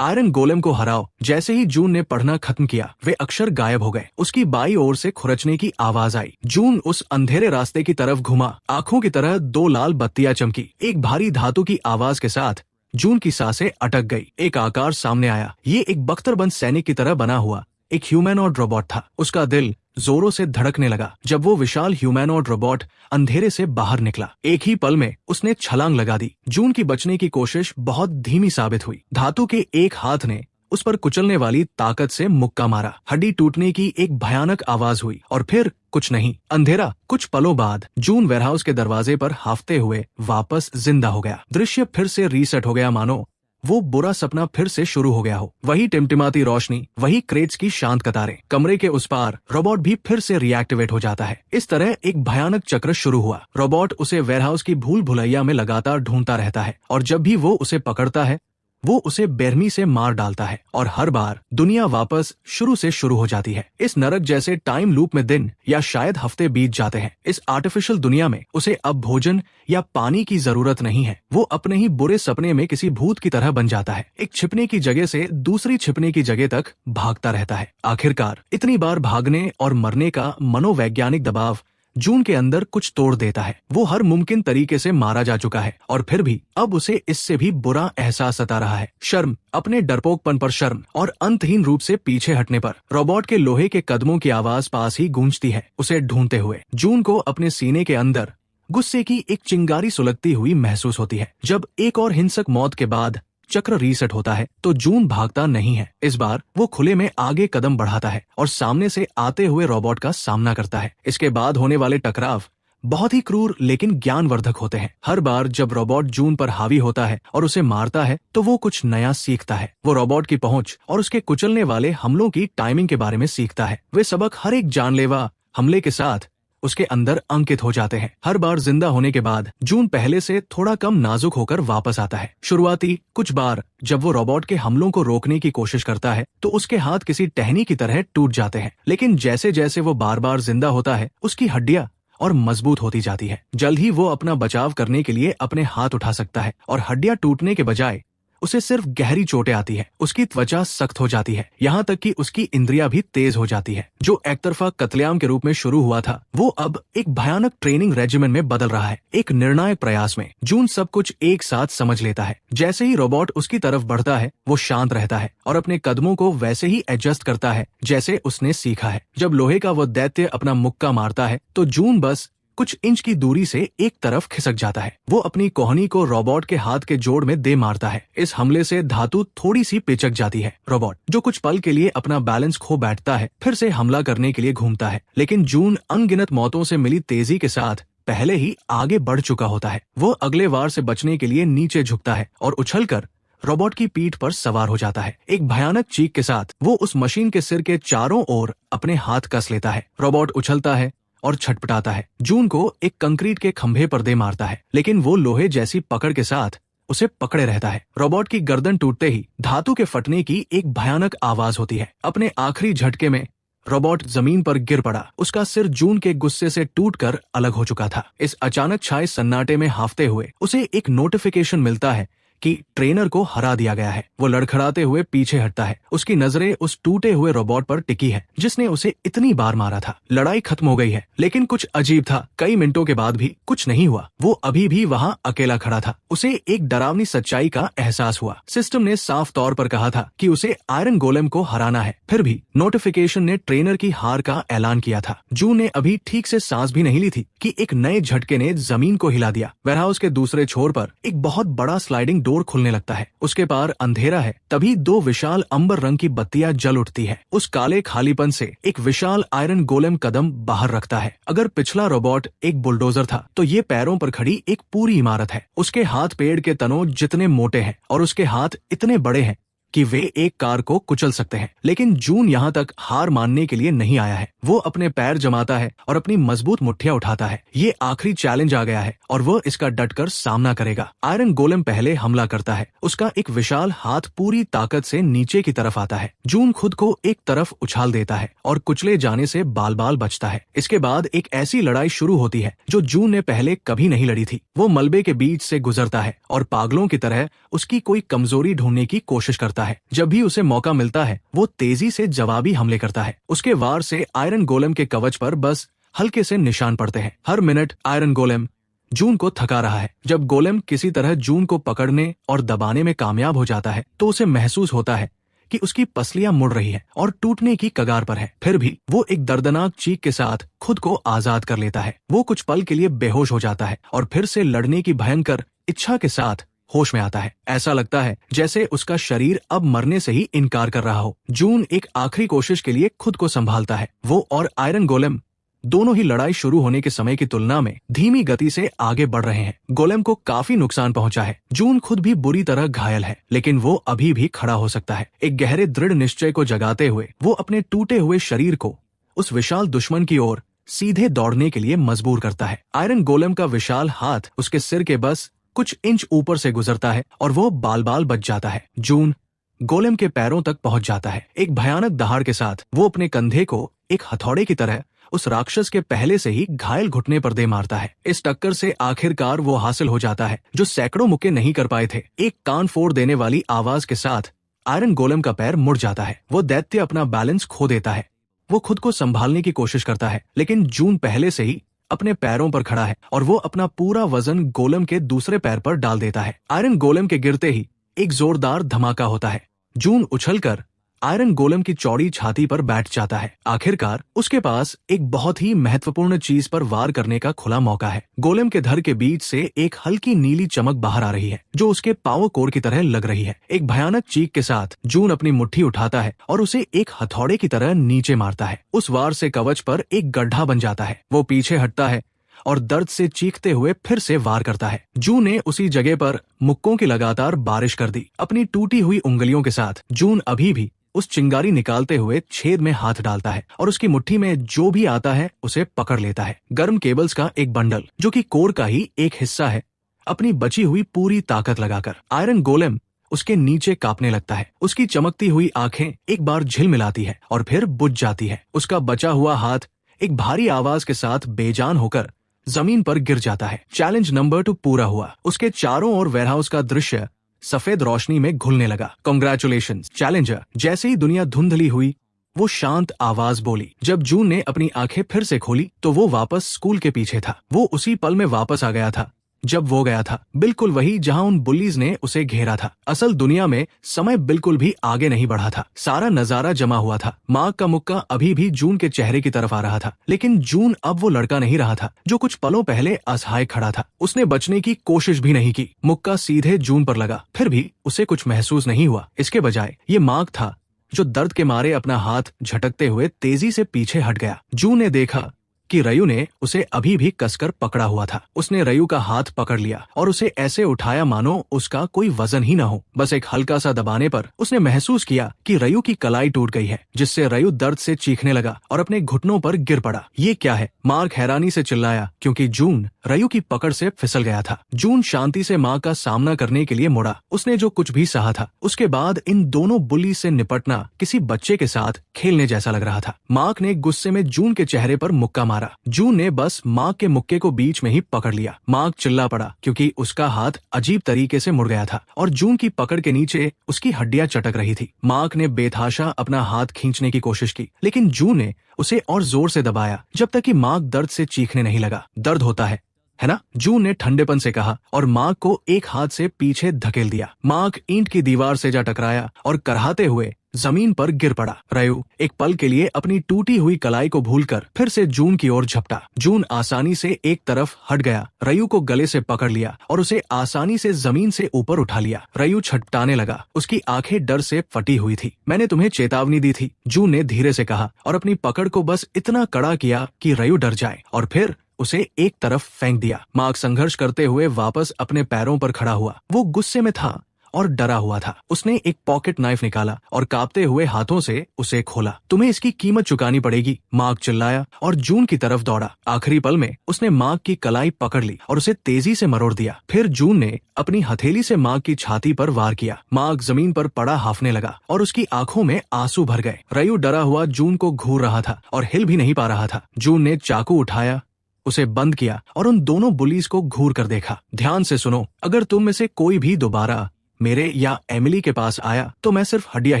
आयरन गोलेम को हराओ। जैसे ही जून ने पढ़ना खत्म किया, वे अक्षर गायब हो गए। उसकी बाई ओर से खुरचने की आवाज आई। जून उस अंधेरे रास्ते की तरफ घुमा। आंखों की तरह दो लाल बत्तियां चमकी। एक भारी धातु की आवाज के साथ जून की सांसें अटक गई। एक आकार सामने आया। ये एक बख्तरबंद सैनिक की तरह बना हुआ एक ह्यूमैनॉइड रोबोट था। उसका दिल जोरों से धड़कने लगा जब वो विशाल ह्यूमैनॉइड रोबोट अंधेरे से बाहर निकला। एक ही पल में उसने छलांग लगा दी। जून की बचने की कोशिश बहुत धीमी साबित हुई। धातु के एक हाथ ने उस पर कुचलने वाली ताकत से मुक्का मारा। हड्डी टूटने की एक भयानक आवाज हुई और फिर कुछ नहीं, अंधेरा। कुछ पलों बाद जून वेयरहाउस के दरवाजे पर हाफते हुए वापस जिंदा हो गया। दृश्य फिर से रीसेट हो गया, मानो वो बुरा सपना फिर से शुरू हो गया हो। वही टिमटिमाती रोशनी, वही क्रेट्स की शांत कतारें। कमरे के उस पार रोबोट भी फिर से रिएक्टिवेट हो जाता है। इस तरह एक भयानक चक्र शुरू हुआ। रोबोट उसे वेयरहाउस की भूल भुलैया में लगातार ढूंढता रहता है और जब भी वो उसे पकड़ता है वो उसे बेरहमी से मार डालता है और हर बार दुनिया वापस शुरू से शुरू हो जाती है। इस नरक जैसे टाइम लूप में दिन या शायद हफ्ते बीत जाते हैं। इस आर्टिफिशियल दुनिया में उसे अब भोजन या पानी की जरूरत नहीं है। वो अपने ही बुरे सपने में किसी भूत की तरह बन जाता है। एक छिपने की जगह से दूसरी छिपने की जगह तक भागता रहता है। आखिरकार इतनी बार भागने और मरने का मनोवैज्ञानिक दबाव जून के अंदर कुछ तोड़ देता है। वो हर मुमकिन तरीके से मारा जा चुका है और फिर भी अब उसे इससे भी बुरा एहसास सता रहा है। शर्म, अपने डरपोकपन पर शर्म और अंतहीन रूप से पीछे हटने पर। रोबोट के लोहे के कदमों की आवाज पास ही गूंजती है, उसे ढूंढते हुए। जून को अपने सीने के अंदर गुस्से की एक चिंगारी सुलगती हुई महसूस होती है। जब एक और हिंसक मौत के बाद चक्र रीसेट होता है तो जून भागता नहीं है। इस बार वो खुले में आगे कदम बढ़ाता है और सामने से आते हुए रोबोट का सामना करता है। इसके बाद होने वाले टकराव बहुत ही क्रूर लेकिन ज्ञानवर्धक होते हैं। हर बार जब रोबोट जून पर हावी होता है और उसे मारता है तो वो कुछ नया सीखता है। वो रोबोट की पहुंच और उसके कुचलने वाले हमलों की टाइमिंग के बारे में सीखता है। वे सबक हर एक जानलेवा हमले के साथ उसके अंदर अंकित हो जाते हैं। हर बार जिंदा होने के बाद जून पहले से थोड़ा कम नाजुक होकर वापस आता है। शुरुआती कुछ बार जब वो रोबोट के हमलों को रोकने की कोशिश करता है तो उसके हाथ किसी टहनी की तरह टूट जाते हैं, लेकिन जैसे जैसे वो बार बार जिंदा होता है उसकी हड्डियां और मजबूत होती जाती है। जल्द ही वो अपना बचाव करने के लिए अपने हाथ उठा सकता है और हड्डियां टूटने के बजाय उसे सिर्फ गहरी चोटें आती है। उसकी त्वचा सख्त हो जाती है, यहाँ तक कि उसकी इंद्रियां भी तेज हो जाती है। जो एक तरफा कत्लेआम के रूप में शुरू हुआ था वो अब एक भयानक ट्रेनिंग रेजिमेंट में बदल रहा है। एक निर्णायक प्रयास में जून सब कुछ एक साथ समझ लेता है। जैसे ही रोबोट उसकी तरफ बढ़ता है वो शांत रहता है और अपने कदमों को वैसे ही एडजस्ट करता है जैसे उसने सीखा है। जब लोहे का वो दैत्य अपना मुक्का मारता है तो जून बस कुछ इंच की दूरी से एक तरफ खिसक जाता है। वो अपनी कोहनी को रोबोट के हाथ के जोड़ में दे मारता है। इस हमले से धातु थोड़ी सी पिचक जाती है। रोबोट जो कुछ पल के लिए अपना बैलेंस खो बैठता है फिर से हमला करने के लिए घूमता है, लेकिन जून अनगिनत मौतों से मिली तेजी के साथ पहले ही आगे बढ़ चुका होता है। वो अगले वार से बचने के लिए नीचे झुकता है और उछलकर रोबोट की पीठ पर सवार हो जाता है। एक भयानक चीख के साथ वो उस मशीन के सिर के चारों ओर अपने हाथ कस लेता है। रोबोट उछलता है और छटपटाता है। जून को एक कंक्रीट के खंभे पर दे मारता है, लेकिन वो लोहे जैसी पकड़ के साथ उसे पकड़े रहता है। रोबोट की गर्दन टूटते ही धातु के फटने की एक भयानक आवाज होती है। अपने आखिरी झटके में रोबोट जमीन पर गिर पड़ा। उसका सिर जून के गुस्से से टूटकर अलग हो चुका था। इस अचानक छाए सन्नाटे में हाफते हुए उसे एक नोटिफिकेशन मिलता है कि ट्रेनर को हरा दिया गया है। वो लड़खड़ाते हुए पीछे हटता है। उसकी नजरें उस टूटे हुए रोबोट पर टिकी है जिसने उसे इतनी बार मारा था। लड़ाई खत्म हो गई है, लेकिन कुछ अजीब था। कई मिनटों के बाद भी कुछ नहीं हुआ। वो अभी भी वहाँ अकेला खड़ा था। उसे एक डरावनी सच्चाई का एहसास हुआ। सिस्टम ने साफ तौर पर कहा था कि उसे आयरन गोलेम को हराना है, फिर भी नोटिफिकेशन ने ट्रेनर की हार का ऐलान किया था। जून ने अभी ठीक से सांस भी नहीं ली थी कि एक नए झटके ने जमीन को हिला दिया। वेयरहाउस के दूसरे छोर पर एक बहुत बड़ा स्लाइडिंग डोर खुलने लगता है। उसके पार अंधेरा है। तभी दो विशाल अंबर रंग की बत्तियां जल उठती है। उस काले खालीपन से एक विशाल आयरन गोलेम कदम बाहर रखता है। अगर पिछला रोबोट एक बुलडोजर था तो ये पैरों पर खड़ी एक पूरी इमारत है। उसके हाथ पेड़ के तनों जितने मोटे हैं और उसके हाथ इतने बड़े हैं कि वे एक कार को कुचल सकते हैं। लेकिन जून यहाँ तक हार मानने के लिए नहीं आया है। वो अपने पैर जमाता है और अपनी मजबूत मुट्ठियां उठाता है। ये आखिरी चैलेंज आ गया है और वो इसका डटकर सामना करेगा। आयरन गोलेम पहले हमला करता है। उसका एक विशाल हाथ पूरी ताकत से नीचे की तरफ आता है। जून खुद को एक तरफ उछाल देता है और कुचले जाने से बाल बाल बचता है। इसके बाद एक ऐसी लड़ाई शुरू होती है जो जून ने पहले कभी नहीं लड़ी थी। वो मलबे के बीच से गुजरता है और पागलों की तरह उसकी कोई कमजोरी ढूंढने की कोशिश करता करता है। जब भी उसे मौका मिलता है वो तेजी से जवाबी हमले करता है। उसके वार से आयरन गोलेम के कवच पर बस हल्के से निशान पड़ते हैं। हर मिनट आयरन गोलेम जून को थका रहा है। जब गोलेम किसी तरह जून को पकड़ने और दबाने में कामयाब हो जाता है तो उसे महसूस होता है कि उसकी पसलियां मुड़ रही है और टूटने की कगार पर है। फिर भी वो एक दर्दनाक चीख के साथ खुद को आजाद कर लेता है। वो कुछ पल के लिए बेहोश हो जाता है और फिर से लड़ने की भयंकर इच्छा के साथ होश में आता है। ऐसा लगता है जैसे उसका शरीर अब मरने से ही इनकार कर रहा हो। जून एक आखिरी कोशिश के लिए खुद को संभालता है। वो और आयरन गोलेम दोनों ही लड़ाई शुरू होने के समय की तुलना में धीमी गति से आगे बढ़ रहे हैं। गोलेम को काफी नुकसान पहुंचा है। जून खुद भी बुरी तरह घायल है, लेकिन वो अभी भी खड़ा हो सकता है। एक गहरे दृढ़ निश्चय को जगाते हुए वो अपने टूटे हुए शरीर को उस विशाल दुश्मन की ओर सीधे दौड़ने के लिए मजबूर करता है। आयरन गोलेम का विशाल हाथ उसके सिर के बस कुछ इंच ऊपर से गुजरता है और वो बाल बाल बच जाता है। जून गोलेम के पैरों तक पहुंच जाता है। एक भयानक दहाड़ के साथ वो अपने कंधे को एक हथौड़े की तरह उस राक्षस के पहले से ही घायल घुटने पर दे मारता है। इस टक्कर से आखिरकार वो हासिल हो जाता है जो सैकड़ों मुक्के नहीं कर पाए थे। एक कान फोड़ देने वाली आवाज के साथ आयरन गोलेम का पैर मुड़ जाता है। वो दैत्य अपना बैलेंस खो देता है। वो खुद को संभालने की कोशिश करता है, लेकिन जून पहले से ही अपने पैरों पर खड़ा है और वो अपना पूरा वजन गोलेम के दूसरे पैर पर डाल देता है। आयरन गोलेम के गिरते ही एक जोरदार धमाका होता है। जून उछलकर आयरन गोलेम की चौड़ी छाती पर बैठ जाता है। आखिरकार उसके पास एक बहुत ही महत्वपूर्ण चीज पर वार करने का खुला मौका है। गोलेम के धड़ के बीच से एक हल्की नीली चमक बाहर आ रही है जो उसके पावर कोर की तरह लग रही है। एक भयानक चीख के साथ जून अपनी मुट्ठी उठाता है और उसे एक हथौड़े की तरह नीचे मारता है। उस वार से कवच पर एक गड्ढा बन जाता है। वो पीछे हटता है और दर्द से चीखते हुए फिर से वार करता है। जून ने उसी जगह पर मुक्कों की लगातार बारिश कर दी। अपनी टूटी हुई उंगलियों के साथ जून अभी भी उस चिंगारी निकालते हुए छेद में हाथ डालता है और उसकी मुट्ठी में जो भी आता है उसे पकड़ लेता है। गर्म केबल्स का एक बंडल जो कि कोर का ही एक हिस्सा है, अपनी बची हुई पूरी ताकत लगाकर आयरन गोलेम उसके नीचे कांपने लगता है। उसकी चमकती हुई आंखें एक बार झिलमिलाती है और फिर बुझ जाती है। उसका बचा हुआ हाथ एक भारी आवाज के साथ बेजान होकर जमीन पर गिर जाता है। चैलेंज नंबर 2 पूरा हुआ। उसके चारों ओर वेयरहाउस का दृश्य सफेद रोशनी में घुलने लगा। Congratulations challenger. जैसे ही दुनिया धुंधली हुई वो शांत आवाज बोली। जब जून ने अपनी आंखें फिर से खोली तो वो वापस स्कूल के पीछे था। वो उसी पल में वापस आ गया था जब वो गया था, बिल्कुल वही जहां उन बुलीज ने उसे घेरा था। असल दुनिया में समय बिल्कुल भी आगे नहीं बढ़ा था। सारा नजारा जमा हुआ था। मार्क का मुक्का अभी भी जून के चेहरे की तरफ आ रहा था, लेकिन जून अब वो लड़का नहीं रहा था जो कुछ पलों पहले असहाय खड़ा था। उसने बचने की कोशिश भी नहीं की। मुक्का सीधे जून पर लगा, फिर भी उसे कुछ महसूस नहीं हुआ। इसके बजाय ये मार्क था जो दर्द के मारे अपना हाथ झटकते हुए तेजी से पीछे हट गया। जून ने देखा कि रयू ने उसे अभी भी कसकर पकड़ा हुआ था। उसने रयू का हाथ पकड़ लिया और उसे ऐसे उठाया मानो उसका कोई वजन ही न हो। बस एक हल्का सा दबाने पर उसने महसूस किया कि रयू की कलाई टूट गई है, जिससे रयू दर्द से चीखने लगा और अपने घुटनों पर गिर पड़ा। ये क्या है? मार्क हैरानी से चिल्लाया क्योंकि जून रयू की पकड़ से फिसल गया था। जून शांति से माँ का सामना करने के लिए मुड़ा। उसने जो कुछ भी सहा था उसके बाद इन दोनों बुली से निपटना किसी बच्चे के साथ खेलने जैसा लग रहा था। मार्क ने गुस्से में जून के चेहरे पर मुक्का मारा। जून ने बस मार्क के मुक्के को बीच में ही पकड़ लिया। मार्क चिल्ला पड़ा क्योंकि उसका हाथ अजीब तरीके से मुड़ गया था और जून की पकड़ के नीचे उसकी हड्डियां चटक रही थी। मार्क ने बेतहाशा अपना हाथ खींचने की कोशिश की, लेकिन जून ने उसे और जोर से दबाया जब तक कि मार्क दर्द से चीखने नहीं लगा। दर्द होता है ना? जून ने ठंडेपन से कहा और मार्क को एक हाथ से पीछे धकेल दिया। मार्क ईंट की दीवार से जा टकराया और कराहते हुए जमीन पर गिर पड़ा। रयू एक पल के लिए अपनी टूटी हुई कलाई को भूलकर फिर से जून की ओर झपटा। जून आसानी से एक तरफ हट गया, रयू को गले से पकड़ लिया और उसे आसानी से जमीन से ऊपर उठा लिया। रयू छटपटाने लगा। उसकी आंखें डर से फटी हुई थी। मैंने तुम्हें चेतावनी दी थी, जून ने धीरे से कहा और अपनी पकड़ को बस इतना कड़ा किया कि रयू डर जाए और फिर उसे एक तरफ फेंक दिया। मार्क संघर्ष करते हुए वापस अपने पैरों पर खड़ा हुआ। वो गुस्से में था और डरा हुआ था। उसने एक पॉकेट नाइफ निकाला और कांपते हुए हाथों से उसे खोला। तुम्हें इसकी कीमत चुकानी पड़ेगी, मार्क चिल्लाया और जून की तरफ दौड़ा। आखिरी पल में उसने मार्क की कलाई पकड़ ली और उसे तेजी से मरोड़ दिया। फिर जून ने अपनी हथेली से मार्क की छाती पर वार किया। मार्क जमीन पर पड़ा हाफने लगा और उसकी आंखों में आंसू भर गए। रयू डरा हुआ जून को घूर रहा था और हिल भी नहीं पा रहा था। जून ने चाकू उठाया, उसे बंद किया और उन दोनों बुलीज को घूर कर देखा। ध्यान से सुनो, अगर तुम में से कोई भी दोबारा मेरे या एमिली के पास आया तो मैं सिर्फ हड्डियां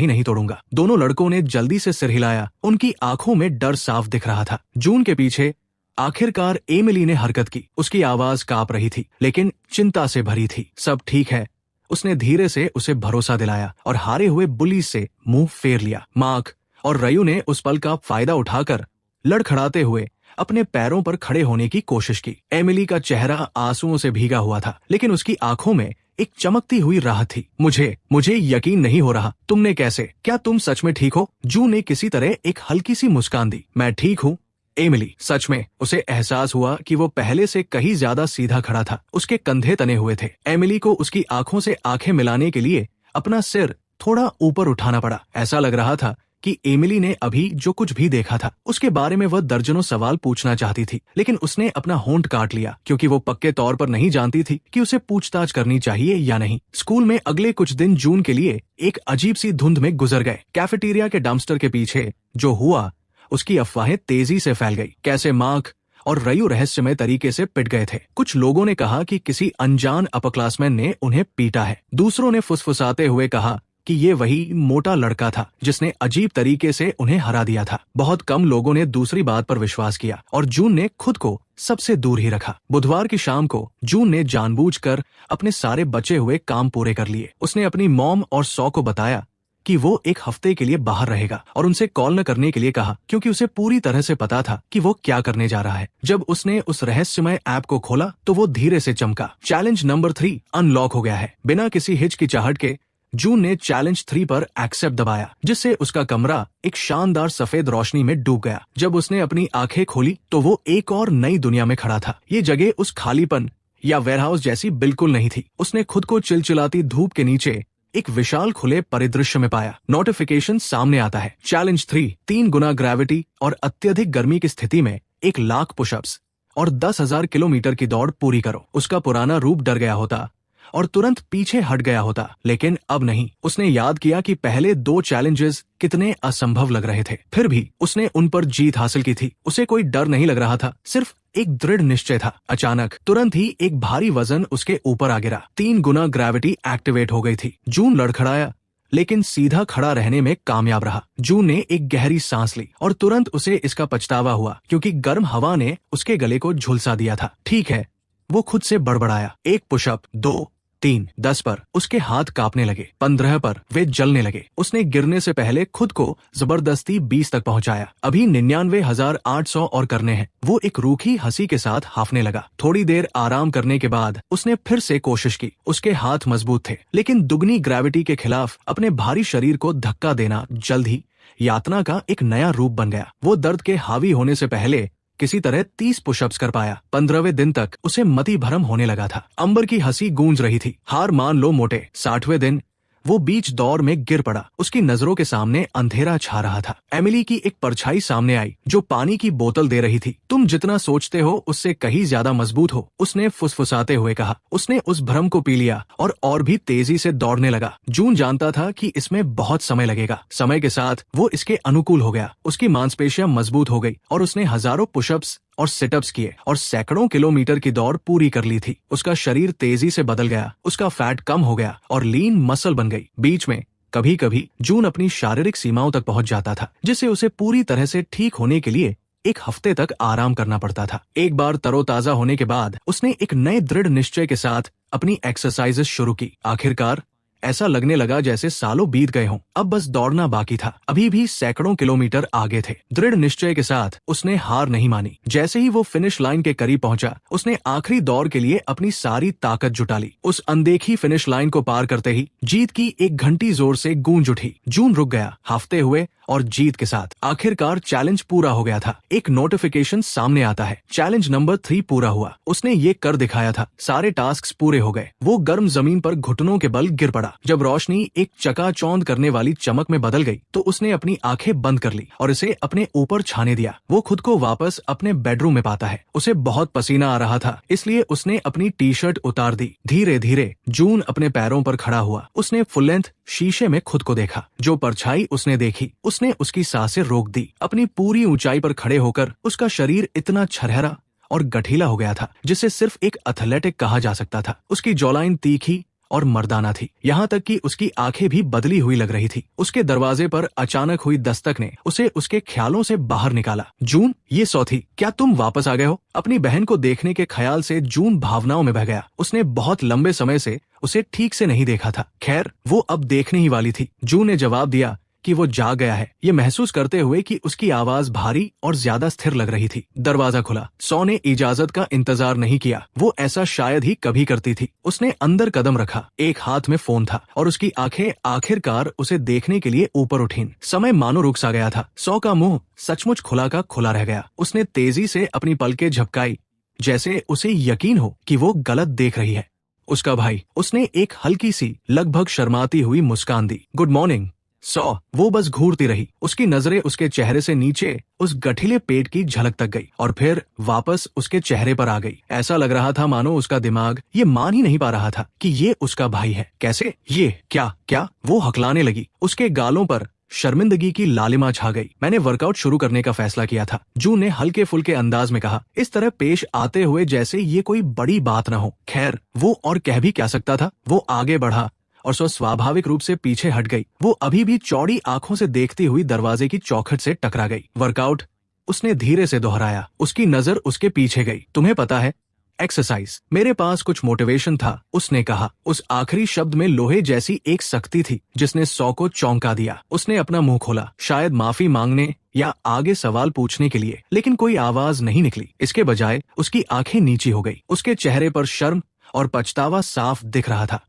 ही नहीं तोड़ूंगा। दोनों लड़कों ने जल्दी से सिर हिलाया। उनकी आंखों में डर साफ दिख रहा था। जून के पीछे आखिरकार एमिली ने हरकत की। उसकी आवाज कांप रही थी, लेकिन चिंता से भरी थी। सब ठीक है, उसने धीरे से उसे भरोसा दिलाया और हारे हुए बुली से मुंह फेर लिया। मार्क और रयू ने उस पल का फायदा उठाकर लड़खड़ाते हुए अपने पैरों पर खड़े होने की कोशिश की। एमिली का चेहरा आंसुओं से भीगा हुआ था, लेकिन उसकी आंखों में एक चमकती हुई राहत थी। मुझे यकीन नहीं हो रहा। तुमने कैसे? क्या तुम सच में ठीक हो? जू ने किसी तरह एक हल्की सी मुस्कान दी। मैं ठीक हूँ एमिली। सच में? उसे एहसास हुआ कि वो पहले से कहीं ज्यादा सीधा खड़ा था। उसके कंधे तने हुए थे। एमिली को उसकी आंखों से आंखें मिलाने के लिए अपना सिर थोड़ा ऊपर उठाना पड़ा। ऐसा लग रहा था कि एमिली ने अभी जो कुछ भी देखा था उसके बारे में वह दर्जनों सवाल पूछना चाहती थी, लेकिन उसने अपना होंठ काट लिया, क्योंकि वो पक्के तौर पर नहीं जानती थी कि उसे पूछताछ करनी चाहिए या नहीं। स्कूल में अगले कुछ दिन जून के लिए एक अजीब सी धुंध में गुजर गए। कैफेटेरिया के डंपस्टर के पीछे जो हुआ उसकी अफवाहें तेजी से फैल गई। कैसे मार्क और रयू रहस्यमय तरीके से पिट गए थे। कुछ लोगों ने कहा कि किसी अनजान अपरक्लासमैन ने उन्हें पीटा है। दूसरों ने फुसफुसाते हुए कहा कि ये वही मोटा लड़का था जिसने अजीब तरीके से उन्हें हरा दिया था। बहुत कम लोगों ने दूसरी बात पर विश्वास किया और जून ने खुद को सबसे दूर ही रखा। बुधवार की शाम को जून ने जानबूझकर अपने सारे बचे हुए काम पूरे कर लिए। उसने अपनी मॉम और सौ को बताया कि वो एक हफ्ते के लिए बाहर रहेगा और उनसे कॉल न करने के लिए कहा, क्योंकि उसे पूरी तरह से पता था कि वो क्या करने जा रहा है। जब उसने उस रहस्यमय ऐप को खोला तो वो धीरे से चमका। चैलेंज नंबर 3 अनलॉक हो गया है। बिना किसी हिचकिचाहट के जून ने चैलेंज 3 पर एक्सेप्ट दबाया, जिससे उसका कमरा एक शानदार सफेद रोशनी में डूब गया। जब उसने अपनी आंखें खोली तो वो एक और नई दुनिया में खड़ा था। ये जगह उस खालीपन या वेयरहाउस जैसी बिल्कुल नहीं थी। उसने खुद को चिलचिलाती धूप के नीचे एक विशाल खुले परिदृश्य में पाया। नोटिफिकेशन सामने आता है। चैलेंज 3 गुना ग्रेविटी और अत्यधिक गर्मी की स्थिति में 1,00,000 पुशअप्स और 10,000 किलोमीटर की दौड़ पूरी करो। उसका पुराना रूप डर गया होता और तुरंत पीछे हट गया होता, लेकिन अब नहीं। उसने याद किया कि पहले 2 चैलेंजेस कितने असंभव लग रहे थे, फिर भी उसने उन पर जीत हासिल की थी। उसे कोई डर नहीं लग रहा था, सिर्फ एक दृढ़ निश्चय था। अचानक तुरंत ही एक भारी वजन उसके ऊपर आ गिरा। 3 गुना ग्रेविटी एक्टिवेट हो गई थी। जून लड़खड़ाया, लेकिन सीधा खड़ा रहने में कामयाब रहा। जून ने एक गहरी सांस ली और तुरंत उसे इसका पछतावा हुआ, क्योंकि गर्म हवा ने उसके गले को झुलसा दिया था। ठीक है, वो खुद से बड़बड़ाया। 1 पुशअप, 2, 3, 10 पर उसके हाथ कांपने लगे। 15 पर वे जलने लगे। उसने गिरने से पहले खुद को जबरदस्ती 20 तक पहुंचाया। अभी 99,800 और करने हैं। वो एक रूखी हंसी के साथ हाफने लगा। थोड़ी देर आराम करने के बाद उसने फिर से कोशिश की। उसके हाथ मजबूत थे, लेकिन दुगनी ग्रेविटी के खिलाफ अपने भारी शरीर को धक्का देना जल्द ही यातना का एक नया रूप बन गया। वो दर्द के हावी होने से पहले किसी तरह 30 पुशअप्स कर पाया। 15वें दिन तक उसे मति भ्रम होने लगा था। अंबर की हंसी गूंज रही थी। हार मान लो मोटे। 60वें दिन वो बीच दौर में गिर पड़ा। उसकी नजरों के सामने अंधेरा छा रहा था। एमिली की एक परछाई सामने आई जो पानी की बोतल दे रही थी। तुम जितना सोचते हो उससे कहीं ज्यादा मजबूत हो, उसने फुसफुसाते हुए कहा। उसने उस भ्रम को पी लिया और भी तेजी से दौड़ने लगा। जून जानता था कि इसमें बहुत समय लगेगा। समय के साथ वो इसके अनुकूल हो गया। उसकी मांसपेशियां मजबूत हो गई और उसने हजारों पुशअप्स और सिटअप्स किए और सैकड़ों किलोमीटर की दौड़ पूरी कर ली थी। उसका शरीर तेजी से बदल गया। उसका फैट कम हो गया और लीन मसल बन गई। बीच में कभी कभी जून अपनी शारीरिक सीमाओं तक पहुंच जाता था, जिससे उसे पूरी तरह से ठीक होने के लिए 1 हफ्ते तक आराम करना पड़ता था। एक बार तरोताजा होने के बाद उसने एक नए दृढ़ निश्चय के साथ अपनी एक्सरसाइजेस शुरू की। आखिरकार ऐसा लगने लगा जैसे सालों बीत गए हों। अब बस दौड़ना बाकी था। अभी भी सैकड़ों किलोमीटर आगे थे। दृढ़ निश्चय के साथ उसने हार नहीं मानी। जैसे ही वो फिनिश लाइन के करीब पहुंचा, उसने आखिरी दौड़ के लिए अपनी सारी ताकत जुटा ली। उस अनदेखी फिनिश लाइन को पार करते ही जीत की एक घंटी जोर से गूंज उठी। जून रुक गया, हाफते हुए और जीत के साथ। आखिरकार चैलेंज पूरा हो गया था। एक नोटिफिकेशन सामने आता है। चैलेंज नंबर 3 पूरा हुआ। उसने ये कर दिखाया था। सारे टास्क पूरे हो गए। वो गर्म जमीन पर घुटनों के बल गिर पड़ा। जब रोशनी एक चकाचौंध करने वाली चमक में बदल गई तो उसने अपनी आंखें बंद कर ली और इसे अपने ऊपर छाने दिया। वो खुद को वापस अपने बेडरूम में पाता है। उसे बहुत पसीना आ रहा था, इसलिए उसने अपनी टी-शर्ट उतार दी। धीरे धीरे जून अपने पैरों पर खड़ा हुआ। उसने फुल लेंथ शीशे में खुद को देखा। जो परछाई उसने देखी उसने उसकी सांसें रोक दी। अपनी पूरी ऊंचाई पर खड़े होकर उसका शरीर इतना छरहरा और गठीला हो गया था जिसे सिर्फ एक एथलेटिक कहा जा सकता था। उसकी जॉलाइन तीखी और मर्दाना थी, यहाँ तक कि उसकी आंखें भी बदली हुई लग रही थी। उसके दरवाजे पर अचानक हुई दस्तक ने उसे उसके ख्यालों से बाहर निकाला। जून, ये सौथी, क्या तुम वापस आ गए हो? अपनी बहन को देखने के ख्याल से जून भावनाओं में बह गया। उसने बहुत लंबे समय से उसे ठीक से नहीं देखा था। खैर, वो अब देखने ही वाली थी। जून ने जवाब दिया कि वो जाग गया है, ये महसूस करते हुए कि उसकी आवाज भारी और ज्यादा स्थिर लग रही थी। दरवाजा खुला। सौ ने इजाजत का इंतजार नहीं किया, वो ऐसा शायद ही कभी करती थी। उसने अंदर कदम रखा, एक हाथ में फोन था और उसकी आंखें आखिरकार उसे देखने के लिए ऊपर उठीं। समय मानो रुक सा गया था। सौ का मुंह सचमुच खुला का खुला रह गया। उसने तेजी से अपनी पलकें झपकाई, जैसे उसे यकीन हो कि वो गलत देख रही है। उसका भाई। उसने एक हल्की सी, लगभग शर्माती हुई मुस्कान दी। गुड मॉर्निंग सौ। वो बस घूरती रही। उसकी नजरें उसके चेहरे से नीचे उस गठीले पेट की झलक तक गई और फिर वापस उसके चेहरे पर आ गई। ऐसा लग रहा था मानो उसका दिमाग ये मान ही नहीं पा रहा था कि ये उसका भाई है। कैसे? ये क्या? वो हकलाने लगी। उसके गालों पर शर्मिंदगी की लालिमा छा गई। मैंने वर्कआउट शुरू करने का फैसला किया था, जून ने हल्के फुल्के अंदाज में कहा, इस तरह पेश आते हुए जैसे ये कोई बड़ी बात न हो। खैर, वो और कह भी क्या सकता था। वो आगे बढ़ा और सो स्वाभाविक रूप से पीछे हट गई। वो अभी भी चौड़ी आंखों से देखती हुई दरवाजे की चौखट से टकरा गई। वर्कआउट? उसने धीरे से दोहराया। उसकी नजर उसके पीछे गई। तुम्हें पता है, एक्सरसाइज। मेरे पास कुछ मोटिवेशन था, उसने कहा। उस आखिरी शब्द में लोहे जैसी एक सख्ती थी जिसने सौ को चौंका दिया। उसने अपना मुंह खोला, शायद माफी मांगने या आगे सवाल पूछने के लिए, लेकिन कोई आवाज नहीं निकली। इसके बजाय उसकी आंखें नीची हो गई। उसके चेहरे पर शर्म और पछतावा साफ दिख रहा था।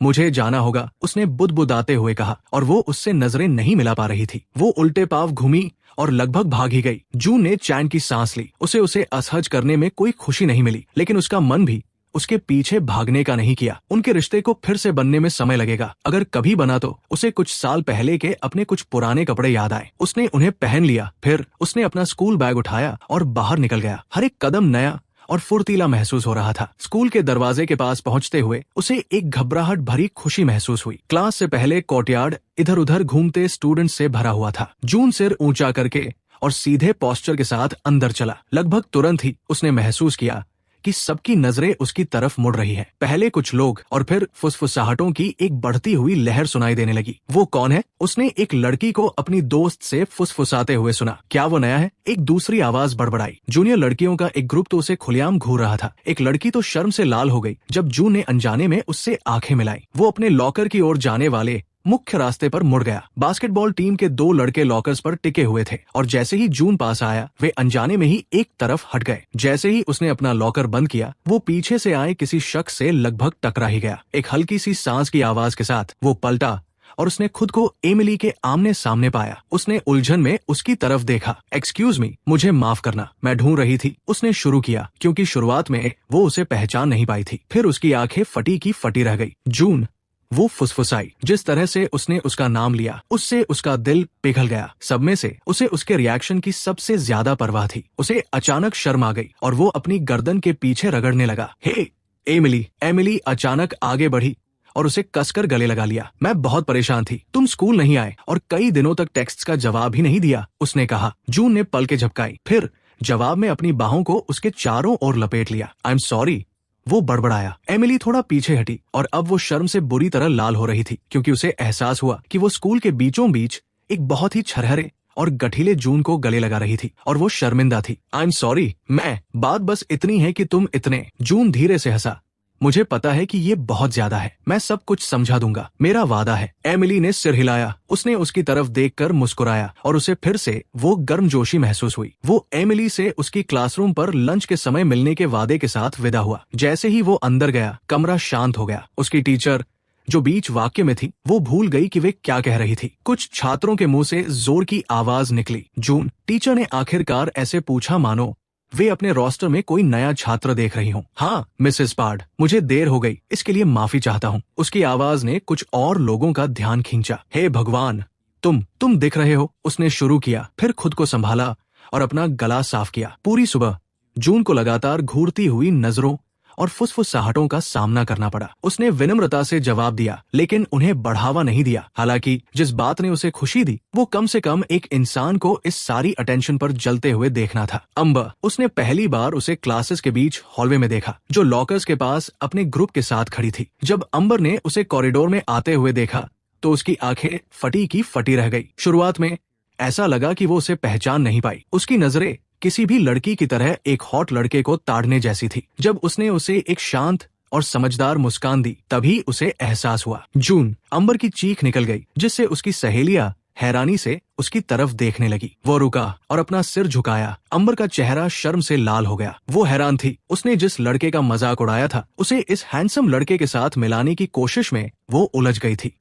मुझे जाना होगा, उसने बुदबुदाते हुए कहा, और वो उससे नजरें नहीं मिला पा रही थी। वो उल्टे पांव घूमी और लगभग भाग ही गई। जून ने चैन की सांस ली। उसे असहज करने में कोई खुशी नहीं मिली, लेकिन उसका मन भी उसके पीछे भागने का नहीं किया। उनके रिश्ते को फिर से बनने में समय लगेगा। अगर कभी बना तो उसे कुछ साल पहले के अपने कुछ पुराने कपड़े याद आए। उसने उन्हें पहन लिया। फिर उसने अपना स्कूल बैग उठाया और बाहर निकल गया। हर एक कदम नया और फुर्तीला महसूस हो रहा था। स्कूल के दरवाजे के पास पहुंचते हुए उसे एक घबराहट भरी खुशी महसूस हुई। क्लास से पहले कोर्टयार्ड इधर उधर घूमते स्टूडेंट से भरा हुआ था। जून सिर ऊंचा करके और सीधे पोस्चर के साथ अंदर चला। लगभग तुरंत ही उसने महसूस किया कि सबकी नजरें उसकी तरफ मुड़ रही है। पहले कुछ लोग और फिर फुसफुसाहटों की एक बढ़ती हुई लहर सुनाई देने लगी। वो कौन है? उसने एक लड़की को अपनी दोस्त से फुसफुसाते हुए सुना। क्या वो नया है? एक दूसरी आवाज बड़बड़ाई। जूनियर लड़कियों का एक ग्रुप तो उसे खुलेआम घूर रहा था। एक लड़की तो शर्म से लाल हो गई जब जून ने अनजाने में उससे आंखें मिलाई। वो अपने लॉकर की ओर जाने वाले मुख्य रास्ते पर मुड़ गया। बास्केटबॉल टीम के दो लड़के लॉकर्स पर टिके हुए थे और जैसे ही जून पास आया वे अनजाने में ही एक तरफ हट गए। जैसे ही उसने अपना लॉकर बंद किया वो पीछे से आए किसी शख्स से लगभग टकरा ही गया। एक हल्की सी सांस की आवाज के साथ वो पलटा और उसने खुद को एमिली के आमने सामने पाया। उसने उलझन में उसकी तरफ देखा। एक्सक्यूज मी, मुझे माफ करना, मैं ढूंढ रही थी, उसने शुरू किया, क्योंकि शुरुआत में वो उसे पहचान नहीं पाई थी। फिर उसकी आंखें फटी की फटी रह गई। जून, वो फुसफुसाई। जिस तरह से उसने उसका नाम लिया उससे उसका दिल पिघल गया। सब में से उसे उसके रिएक्शन की सबसे ज्यादा परवाह थी। उसे अचानक शर्म आ गई और वो अपनी गर्दन के पीछे रगड़ने लगा। हे एमिली। एमिली अचानक आगे बढ़ी और उसे कसकर गले लगा लिया। मैं बहुत परेशान थी, तुम स्कूल नहीं आए और कई दिनों तक टेक्स्ट का जवाब ही नहीं दिया, उसने कहा। जून ने पलकें झपकाई, फिर जवाब में अपनी बाहों को उसके चारों ओर लपेट लिया। आई एम सॉरी, वो बड़बड़ाया। एमिली थोड़ा पीछे हटी और अब वो शर्म से बुरी तरह लाल हो रही थी, क्योंकि उसे एहसास हुआ कि वो स्कूल के बीचों बीच एक बहुत ही छरहरे और गठीले जून को गले लगा रही थी और वो शर्मिंदा थी। आई एम सॉरी, बात बस इतनी है कि तुम इतने। जून धीरे से हंसा। मुझे पता है कि ये बहुत ज्यादा है, मैं सब कुछ समझा दूंगा, मेरा वादा है। एमिली ने सिर हिलाया। उसने उसकी तरफ देखकर मुस्कुराया और उसे फिर से वो गर्मजोशी महसूस हुई। वो एमिली से उसकी क्लासरूम पर लंच के समय मिलने के वादे के साथ विदा हुआ। जैसे ही वो अंदर गया कमरा शांत हो गया। उसकी टीचर जो बीच वाक्य में थी वो भूल गई कि वे क्या कह रही थी। कुछ छात्रों के मुंह से जोर की आवाज निकली, जून। टीचर ने आखिरकार ऐसे पूछा मानो वे अपने रोस्टर में कोई नया छात्र देख रही हूँ। हाँ मिसेस पार्ड, मुझे देर हो गई, इसके लिए माफी चाहता हूँ। उसकी आवाज ने कुछ और लोगों का ध्यान खींचा। हे भगवान, तुम दिख रहे हो, उसने शुरू किया, फिर खुद को संभाला और अपना गला साफ किया। पूरी सुबह जून को लगातार घूरती हुई नजरों और फुसफुसाहटों का सामना करना पड़ा। उसने विनम्रता से जवाब दिया, लेकिन उन्हें बढ़ावा नहीं दिया। हालांकि जिस बात ने उसे खुशी दी वो कम से कम एक इंसान को इस सारी अटेंशन पर जलते हुए देखना था। अम्बर, उसने पहली बार उसे क्लासेस के बीच हॉलवे में देखा, जो लॉकर्स के पास अपने ग्रुप के साथ खड़ी थी। जब अम्बर ने उसे कॉरिडोर में आते हुए देखा तो उसकी आंखें फटी की फटी रह गई। शुरुआत में ऐसा लगा कि वो उसे पहचान नहीं पाई। उसकी नजरें किसी भी लड़की की तरह एक हॉट लड़के को ताड़ने जैसी थी। जब उसने उसे एक शांत और समझदार मुस्कान दी तभी उसे एहसास हुआ। जून, अम्बर की चीख निकल गई, जिससे उसकी सहेलियां हैरानी से उसकी तरफ देखने लगी। वो रुका और अपना सिर झुकाया। अम्बर का चेहरा शर्म से लाल हो गया। वो हैरान थी। उसने जिस लड़के का मजाक उड़ाया था उसे इस हैंडसम लड़के के साथ मिलाने की कोशिश में वो उलझ गई थी।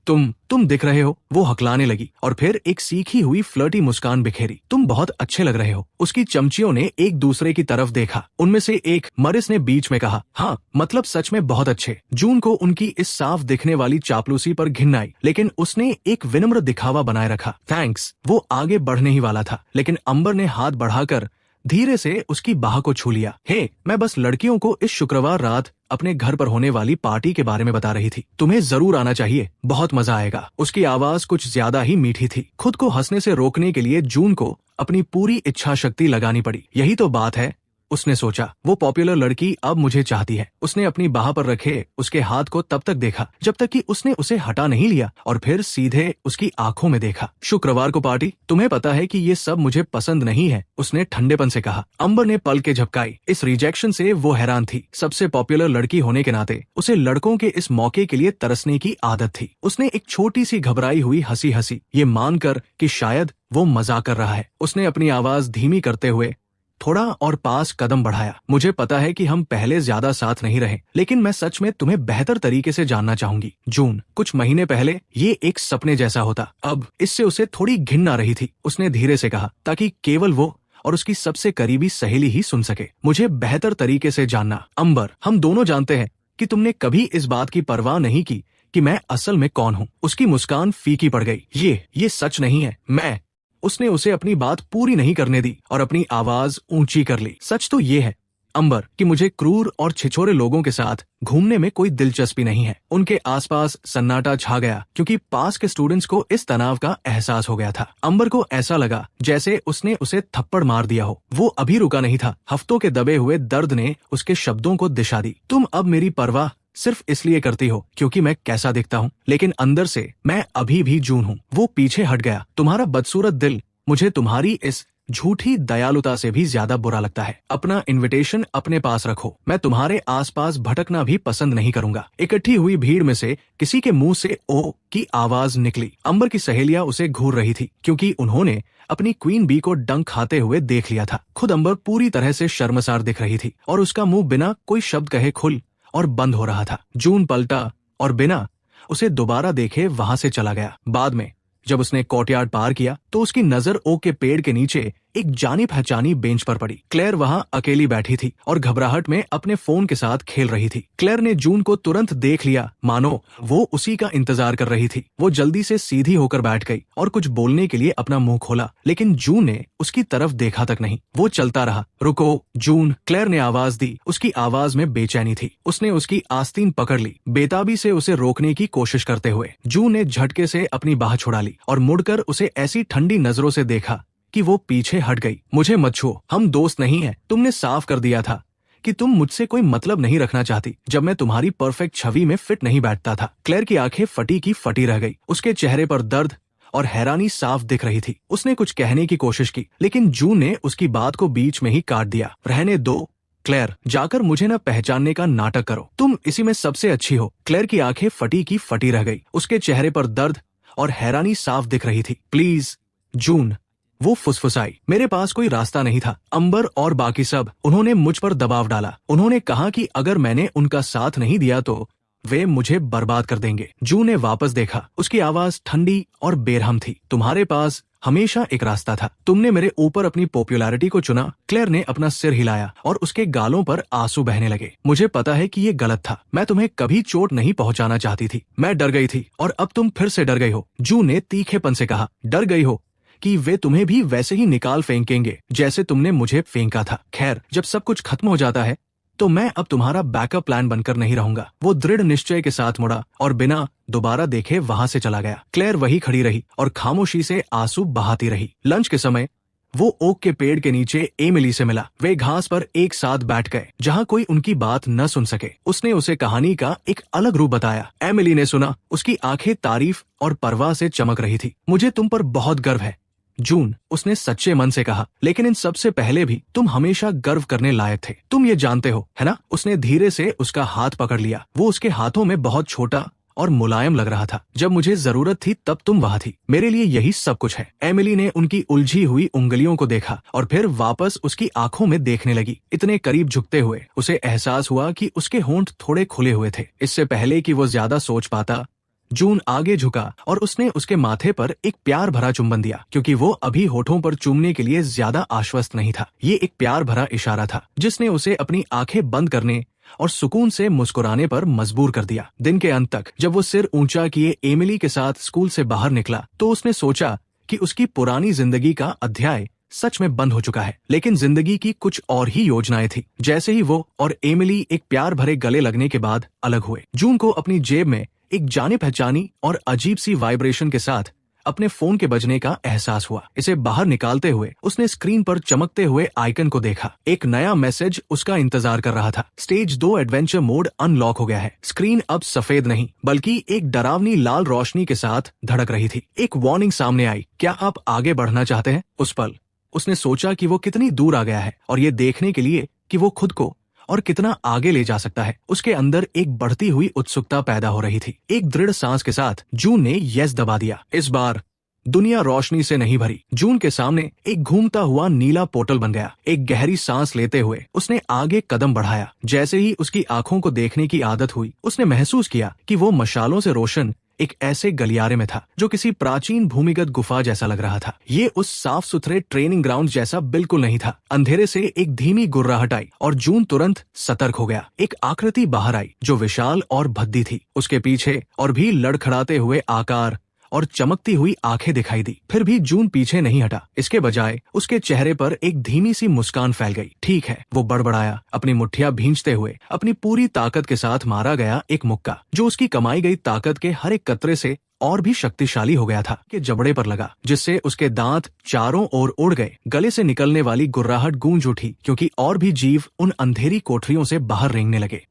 तुम दिख रहे हो, वो हकलाने लगी और फिर एक सीखी हुई फ्लर्टी मुस्कान बिखेरी। तुम बहुत अच्छे लग रहे हो। उसकी चमचियों ने एक दूसरे की तरफ देखा। उनमें से एक, मरिस ने बीच में कहा, हाँ मतलब सच में बहुत अच्छे। जून को उनकी इस साफ दिखने वाली चापलूसी पर घिन आई, लेकिन उसने एक विनम्र दिखावा बनाए रखा। थैंक्स। वो आगे बढ़ने ही वाला था, लेकिन अम्बर ने हाथ बढ़ाकर धीरे से उसकी बाह को छू लिया। हे, मैं बस लड़कियों को इस शुक्रवार रात अपने घर पर होने वाली पार्टी के बारे में बता रही थी। तुम्हें जरूर आना चाहिए, बहुत मजा आएगा। उसकी आवाज कुछ ज्यादा ही मीठी थी। खुद को हंसने से रोकने के लिए जून को अपनी पूरी इच्छा शक्ति लगानी पड़ी। यही तो बात है, उसने सोचा। वो पॉपुलर लड़की अब मुझे चाहती है। उसने अपनी बाह पर रखे उसके हाथ को तब तक देखा जब तक कि उसने उसे हटा नहीं लिया और फिर सीधे उसकी आंखों में देखा। शुक्रवार को पार्टी? तुम्हें पता है कि ये सब मुझे पसंद नहीं है, उसने ठंडेपन से कहा। अम्बर ने पलकें झपकाई। इस रिजेक्शन से वो हैरान थी। सबसे पॉपुलर लड़की होने के नाते उसे लड़कों के इस मौके के लिए तरसने की आदत थी। उसने एक छोटी सी घबराई हुई हंसी हंसी, ये मानकर कि शायद वो मजाक कर रहा है। उसने अपनी आवाज धीमी करते हुए थोड़ा और पास कदम बढ़ाया। मुझे पता है कि हम पहले ज्यादा साथ नहीं रहे, लेकिन मैं सच में तुम्हें बेहतर तरीके से जानना चाहूंगी। जून, कुछ महीने पहले ये एक सपने जैसा होता, अब इससे उसे थोड़ी घिन आ रही थी। उसने धीरे से कहा, ताकि केवल वो और उसकी सबसे करीबी सहेली ही सुन सके। मुझे बेहतर तरीके से जानना। अम्बर, हम दोनों जानते हैं कि तुमने कभी इस बात की परवाह नहीं की कि मैं असल में कौन हूँ। उसकी मुस्कान फीकी पड़ गई। ये सच नहीं है। उसने उसे अपनी बात पूरी नहीं करने दी और अपनी आवाज ऊंची कर ली। सच तो ये है अम्बर कि मुझे क्रूर और छिछोरे लोगों के साथ घूमने में कोई दिलचस्पी नहीं है। उनके आसपास सन्नाटा छा गया क्योंकि पास के स्टूडेंट्स को इस तनाव का एहसास हो गया था। अम्बर को ऐसा लगा जैसे उसने उसे थप्पड़ मार दिया हो। वो अभी रुका नहीं था। हफ्तों के दबे हुए दर्द ने उसके शब्दों को दिशा दी। तुम अब मेरी परवाह सिर्फ इसलिए करती हो क्योंकि मैं कैसा दिखता हूँ, लेकिन अंदर से मैं अभी भी जून हूँ। वो पीछे हट गया। तुम्हारा बदसूरत दिल मुझे तुम्हारी इस झूठी दयालुता से भी ज्यादा बुरा लगता है। अपना इनविटेशन अपने पास रखो। मैं तुम्हारे आसपास भटकना भी पसंद नहीं करूंगा। इकट्ठी हुई भीड़ में से किसी के मुंह से ओ की आवाज निकली। अम्बर की सहेलियां उसे घूर रही थी क्योंकि उन्होंने अपनी क्वीन बी को डंक खाते हुए देख लिया था। खुद अम्बर पूरी तरह से शर्मसार दिख रही थी और उसका मुंह बिना कोई शब्द कहे खुल और बंद हो रहा था। जून पलटा और बिना उसे दोबारा देखे वहां से चला गया। बाद में जब उसने कोर्टयार्ड पार किया तो उसकी नजर ओक के पेड़ के नीचे एक जानी पहचानी बेंच पर पड़ी। क्लेयर वहां अकेली बैठी थी और घबराहट में अपने फोन के साथ खेल रही थी। क्लेयर ने जून को तुरंत देख लिया, मानो वो उसी का इंतजार कर रही थी। वो जल्दी से सीधी होकर बैठ गई और कुछ बोलने के लिए अपना मुंह खोला, लेकिन जून ने उसकी तरफ देखा तक नहीं। वो चलता रहा। रुको जून, क्लेयर ने आवाज दी। उसकी आवाज में बेचैनी थी। उसने उसकी आस्तीन पकड़ ली, बेताबी से उसे रोकने की कोशिश करते हुए। जून ने झटके से अपनी बाह छुड़ा ली और मुड़कर उसे ऐसी ठंडी नजरों से देखा कि वो पीछे हट गई। मुझे मत छुओ, हम दोस्त नहीं हैं। तुमने साफ कर दिया था कि तुम मुझसे कोई मतलब नहीं रखना चाहती जब मैं तुम्हारी परफेक्ट छवि में फिट नहीं बैठता था। क्लेयर की आंखें फटी की फटी रह गई। उसके चेहरे पर दर्द और हैरानी साफ दिख रही थी। उसने कुछ कहने की कोशिश की, लेकिन जून ने उसकी बात को बीच में ही काट दिया। रहने दो क्लेयर, जाकर मुझे न पहचानने का नाटक करो। तुम इसी में सबसे अच्छी हो। क्लेयर की आंखें फटी की फटी रह गई। उसके चेहरे पर दर्द और हैरानी साफ दिख रही थी। प्लीज जून, वो फुसफुसाई। मेरे पास कोई रास्ता नहीं था। अम्बर और बाकी सब, उन्होंने मुझ पर दबाव डाला। उन्होंने कहा कि अगर मैंने उनका साथ नहीं दिया तो वे मुझे बर्बाद कर देंगे। जून ने वापस देखा। उसकी आवाज ठंडी और बेरहम थी। तुम्हारे पास हमेशा एक रास्ता था। तुमने मेरे ऊपर अपनी पॉपुलैरिटी को चुना। क्लेयर ने अपना सिर हिलाया और उसके गालों पर आंसू बहने लगे। मुझे पता है कि ये गलत था। मैं तुम्हें कभी चोट नहीं पहुंचाना चाहती थी। मैं डर गई थी और अब तुम फिर से डर गई हो। जून ने तीखेपन से कहा, डर गई हो कि वे तुम्हें भी वैसे ही निकाल फेंकेंगे जैसे तुमने मुझे फेंका था। खैर, जब सब कुछ खत्म हो जाता है तो मैं अब तुम्हारा बैकअप प्लान बनकर नहीं रहूंगा। वो दृढ़ निश्चय के साथ मुड़ा और बिना दोबारा देखे वहां से चला गया। क्लेयर वही खड़ी रही और खामोशी से आंसू बहाती रही। लंच के समय वो ओक के पेड़ के नीचे एमिली से मिला। वे घास पर एक साथ बैठ गए जहां कोई उनकी बात न सुन सके। उसने उसे कहानी का एक अलग रूप बताया। एमिली ने सुना। उसकी आंखें तारीफ और परवाह से चमक रही थी। मुझे तुम पर बहुत गर्व है जून, उसने सच्चे मन से कहा, लेकिन इन सबसे पहले भी तुम हमेशा गर्व करने लायक थे। तुम ये जानते हो, है ना? उसने धीरे से उसका हाथ पकड़ लिया। वो उसके हाथों में बहुत छोटा और मुलायम लग रहा था। जब मुझे जरूरत थी तब तुम वहां थी। मेरे लिए यही सब कुछ है। एमिली ने उनकी उलझी हुई उंगलियों को देखा और फिर वापस उसकी आंखों में देखने लगी। इतने करीब झुकते हुए उसे एहसास हुआ कि उसके होंठ थोड़े खुले हुए थे। इससे पहले कि वो ज्यादा सोच पाता, जून आगे झुका और उसने उसके माथे पर एक प्यार भरा चुंबन दिया, क्योंकि वो अभी होठों पर चूमने के लिए ज्यादा आश्वस्त नहीं था। ये एक प्यार भरा इशारा था जिसने उसे अपनी आंखें बंद करने और सुकून से मुस्कुराने पर मजबूर कर दिया। दिन के अंत तक जब वो सिर ऊंचा किए एमिली के साथ स्कूल से बाहर निकला तो उसने सोचा कि उसकी पुरानी जिंदगी का अध्याय सच में बंद हो चुका है। लेकिन जिंदगी की कुछ और ही योजनाएं थी। जैसे ही वो और एमिली एक प्यार भरे गले लगने के बाद अलग हुए, जून को अपनी जेब में एक जाने पहचानी और अजीब सी वाइब्रेशन के साथ अपने फोन के बजने का एहसास हुआ। इसे बाहर निकालते हुए उसने स्क्रीन पर चमकते हुए आइकन को देखा। एक नया मैसेज उसका इंतजार कर रहा था। स्टेज 2 एडवेंचर मोड अनलॉक हो गया है। स्क्रीन अब सफेद नहीं बल्कि एक डरावनी लाल रोशनी के साथ धड़क रही थी। एक वार्निंग सामने आई, क्या आप आगे बढ़ना चाहते हैं? उस पल उसने सोचा कि वो कितनी दूर आ गया है और ये देखने के लिए कि वो खुद को और कितना आगे ले जा सकता है। उसके अंदर एक बढ़ती हुई उत्सुकता पैदा हो रही थी। एक दृढ़ सांस के साथ जून ने यस दबा दिया। इस बार दुनिया रोशनी से नहीं भरी। जून के सामने एक घूमता हुआ नीला पोर्टल बन गया। एक गहरी सांस लेते हुए उसने आगे कदम बढ़ाया। जैसे ही उसकी आंखों को देखने की आदत हुई, उसने महसूस किया कि वो मशालों से रोशन एक ऐसे गलियारे में था जो किसी प्राचीन भूमिगत गुफा जैसा लग रहा था। ये उस साफ सुथरे ट्रेनिंग ग्राउंड जैसा बिल्कुल नहीं था। अंधेरे से एक धीमी गुर्राहट आई और जून तुरंत सतर्क हो गया। एक आकृति बाहर आई जो विशाल और भद्दी थी। उसके पीछे और भी लड़खड़ाते हुए आकार और चमकती हुई आंखें दिखाई दी। फिर भी जून पीछे नहीं हटा। इसके बजाय उसके चेहरे पर एक धीमी सी मुस्कान फैल गई। ठीक है, वो बड़बड़ाया, अपनी मुट्ठियां भींचते हुए। अपनी पूरी ताकत के साथ मारा गया एक मुक्का जो उसकी कमाई गई ताकत के हर एक कतरे से और भी शक्तिशाली हो गया था कि जबड़े पर लगा, जिससे उसके दांत चारों ओर उड़ गए। गले से निकलने वाली गुर्राहट गूंज उठी क्योंकि और भी जीव उन अंधेरी कोठरियों से बाहर रेंगने लगे।